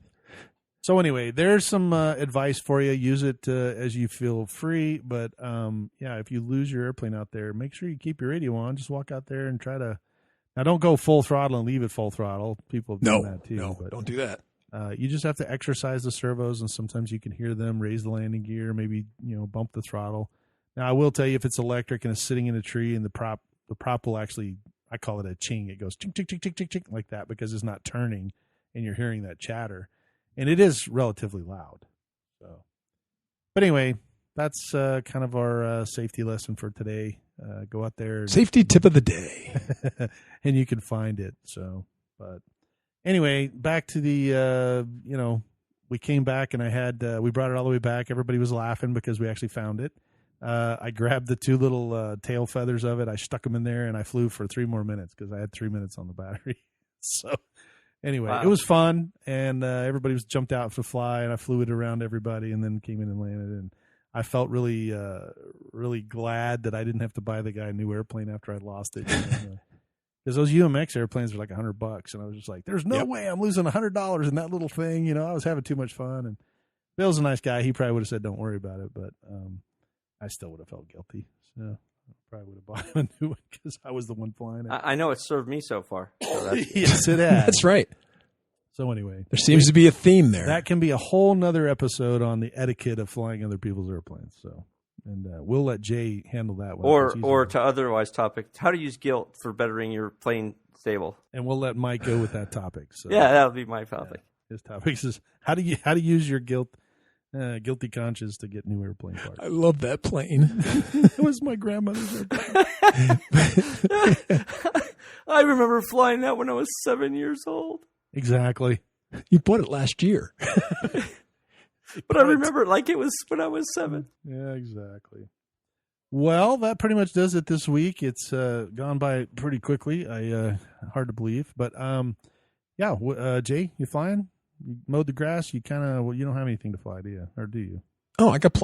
Speaker 3: So anyway, there's some advice for you. Use it as you feel free. But if you lose your airplane out there, make sure you keep your radio on. Just walk out there and try to. Now, don't go full throttle and leave it full throttle. People have done that too.
Speaker 4: No, don't do that.
Speaker 3: You just have to exercise the servos, and sometimes you can hear them raise the landing gear, maybe bump the throttle. Now, I will tell you, if it's electric and it's sitting in a tree, and the prop will actually, I call it a ching. It goes ching, ching, ching, ching, ching, ching, like that, because it's not turning, and you're hearing that chatter, and it is relatively loud. So, but anyway, that's kind of our safety lesson for today. Go out there.
Speaker 4: Safety tip of the day.
Speaker 3: And you can find it. So, but anyway, back to the, we came back and we brought it all the way back. Everybody was laughing because we actually found it. I grabbed the 2 little tail feathers of it. I stuck them in there and I flew for 3 more minutes because I had 3 minutes on the battery. So anyway, It was fun, and everybody was jumped out to fly, and I flew it around everybody and then came in and landed. And I felt really, really glad that I didn't have to buy the guy a new airplane after I lost it. Because those UMX airplanes were like $100, and I was just like, "There's no way I'm losing $100 in that little thing." I was having too much fun. And Bill's a nice guy; he probably would have said, "Don't worry about it," but I still would have felt guilty. So I probably would have bought him a new one because I was the one flying it.
Speaker 5: I know it's served me so far. So
Speaker 3: Yes, it has.
Speaker 4: That's right.
Speaker 3: So anyway,
Speaker 4: there seems to be a theme there.
Speaker 3: That can be a whole nother episode on the etiquette of flying other people's airplanes. So, and we'll let Jay handle that one.
Speaker 5: Or to otherwise topic, how to use guilt for bettering your plane stable.
Speaker 3: And we'll let Mike go with that topic. So
Speaker 5: yeah, that'll be my topic.
Speaker 3: Yeah, his topic is how to use your guilty conscience to get new airplane parts.
Speaker 4: I love that plane.
Speaker 3: It was my grandmother's airplane.
Speaker 5: I remember flying that when I was 7 years old.
Speaker 3: Exactly.
Speaker 4: You bought it last year.
Speaker 5: But I remember it like it was when I was 7.
Speaker 3: Yeah, exactly. Well, that pretty much does it this week. It's gone by pretty quickly. Hard to believe. But, Jay, you flying? You mowed the grass? You kind of, you don't have anything to fly, do you? Or do you?
Speaker 4: Oh, I got,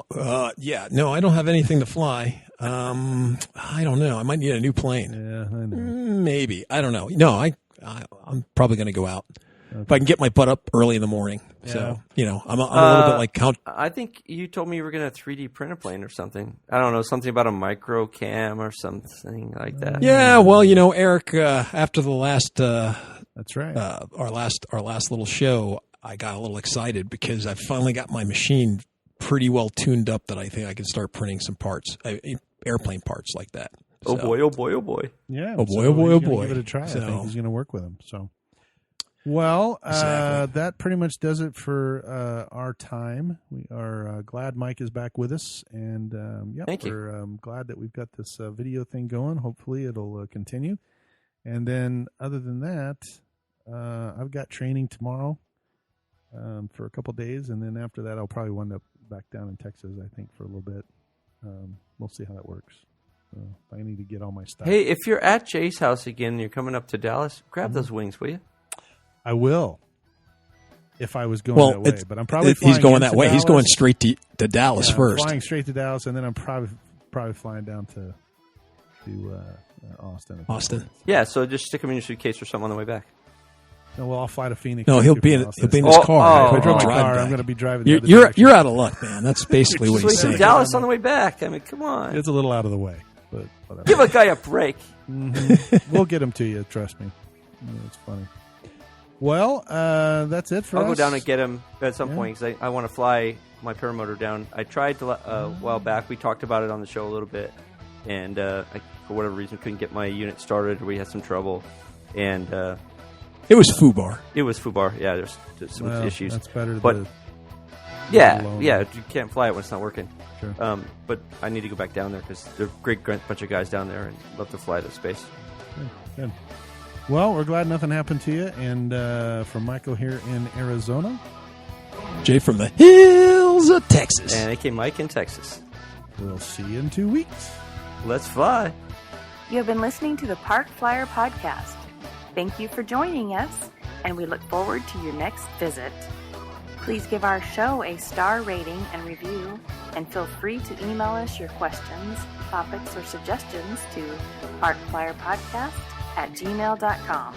Speaker 4: no, I don't have anything to fly. I don't know. I might need a new plane.
Speaker 3: Yeah, I know.
Speaker 4: Maybe. I don't know. No, I'm probably going to go out. Okay. If I can get my butt up early in the morning. Yeah. So, I'm a little bit like
Speaker 5: I think you told me you were going to 3D print a plane or something. I don't know, something about a micro cam or something like that.
Speaker 4: Yeah, well, Eric, after the last
Speaker 3: that's right.
Speaker 4: Our last little show, I got a little excited because I finally got my machine pretty well tuned up that I think I can start printing some parts, airplane parts like that.
Speaker 5: Oh boy, oh boy, oh boy.
Speaker 3: Yeah.
Speaker 4: Oh boy, oh boy, oh boy.
Speaker 3: Give it a try. So, I think he's going to work with him. So, well, exactly. That pretty much does it for our time. We are glad Mike is back with us, and we're glad that we've got this video thing going. Hopefully, it'll continue. And then, other than that, I've got training tomorrow for a couple days, and then after that, I'll probably wind up back down in Texas, I think, for a little bit. We'll see how that works. I need to get all my stuff.
Speaker 5: Hey, if you're at Jay's house again and you're coming up to Dallas, grab those wings, will you?
Speaker 3: I will. If I was going that way, but I'm probably flying
Speaker 4: he's going that way.
Speaker 3: Dallas.
Speaker 4: He's going straight to Dallas first.
Speaker 3: I'm flying straight to Dallas, and then I'm probably flying down to Austin.
Speaker 4: Austin.
Speaker 5: Yeah, so just stick them in your suitcase or something on the way back.
Speaker 3: No, well, I'll fly to Phoenix.
Speaker 4: No, he'll be in his car.
Speaker 3: I'm going to be driving.
Speaker 4: You're out of luck, man. That's basically what he's saying.
Speaker 5: Dallas on the way back. I mean, come on.
Speaker 3: It's a little out of the way, but whatever.
Speaker 5: Give a guy a break.
Speaker 3: Mm-hmm. We'll get him to you. Trust me. It's funny. Well, that's it for us.
Speaker 5: I'll go down and get him at some point because I want to fly my paramotor down. I tried to a while back. We talked about it on the show a little bit, and I, for whatever reason, couldn't get my unit started. We had some trouble, and
Speaker 4: it was foobar.
Speaker 5: It was foobar. Yeah, there's some issues.
Speaker 3: That's better.
Speaker 5: But you can't fly it when it's not working.
Speaker 3: Sure.
Speaker 5: But I need to go back down there because they're a great bunch of guys down there and love to fly to space.
Speaker 3: Good. Well, we're glad nothing happened to you. And from Michael here in Arizona.
Speaker 4: Jay from the hills of Texas.
Speaker 5: And AK Mike in Texas.
Speaker 3: We'll see you in 2 weeks.
Speaker 5: Let's fly.
Speaker 2: You have been listening to the Park Flyer Podcast. Thank you for joining us, and we look forward to your next visit. Please give our show a star rating and review, and feel free to email us your questions, topics, or suggestions to parkflyerpodcast@gmail.com.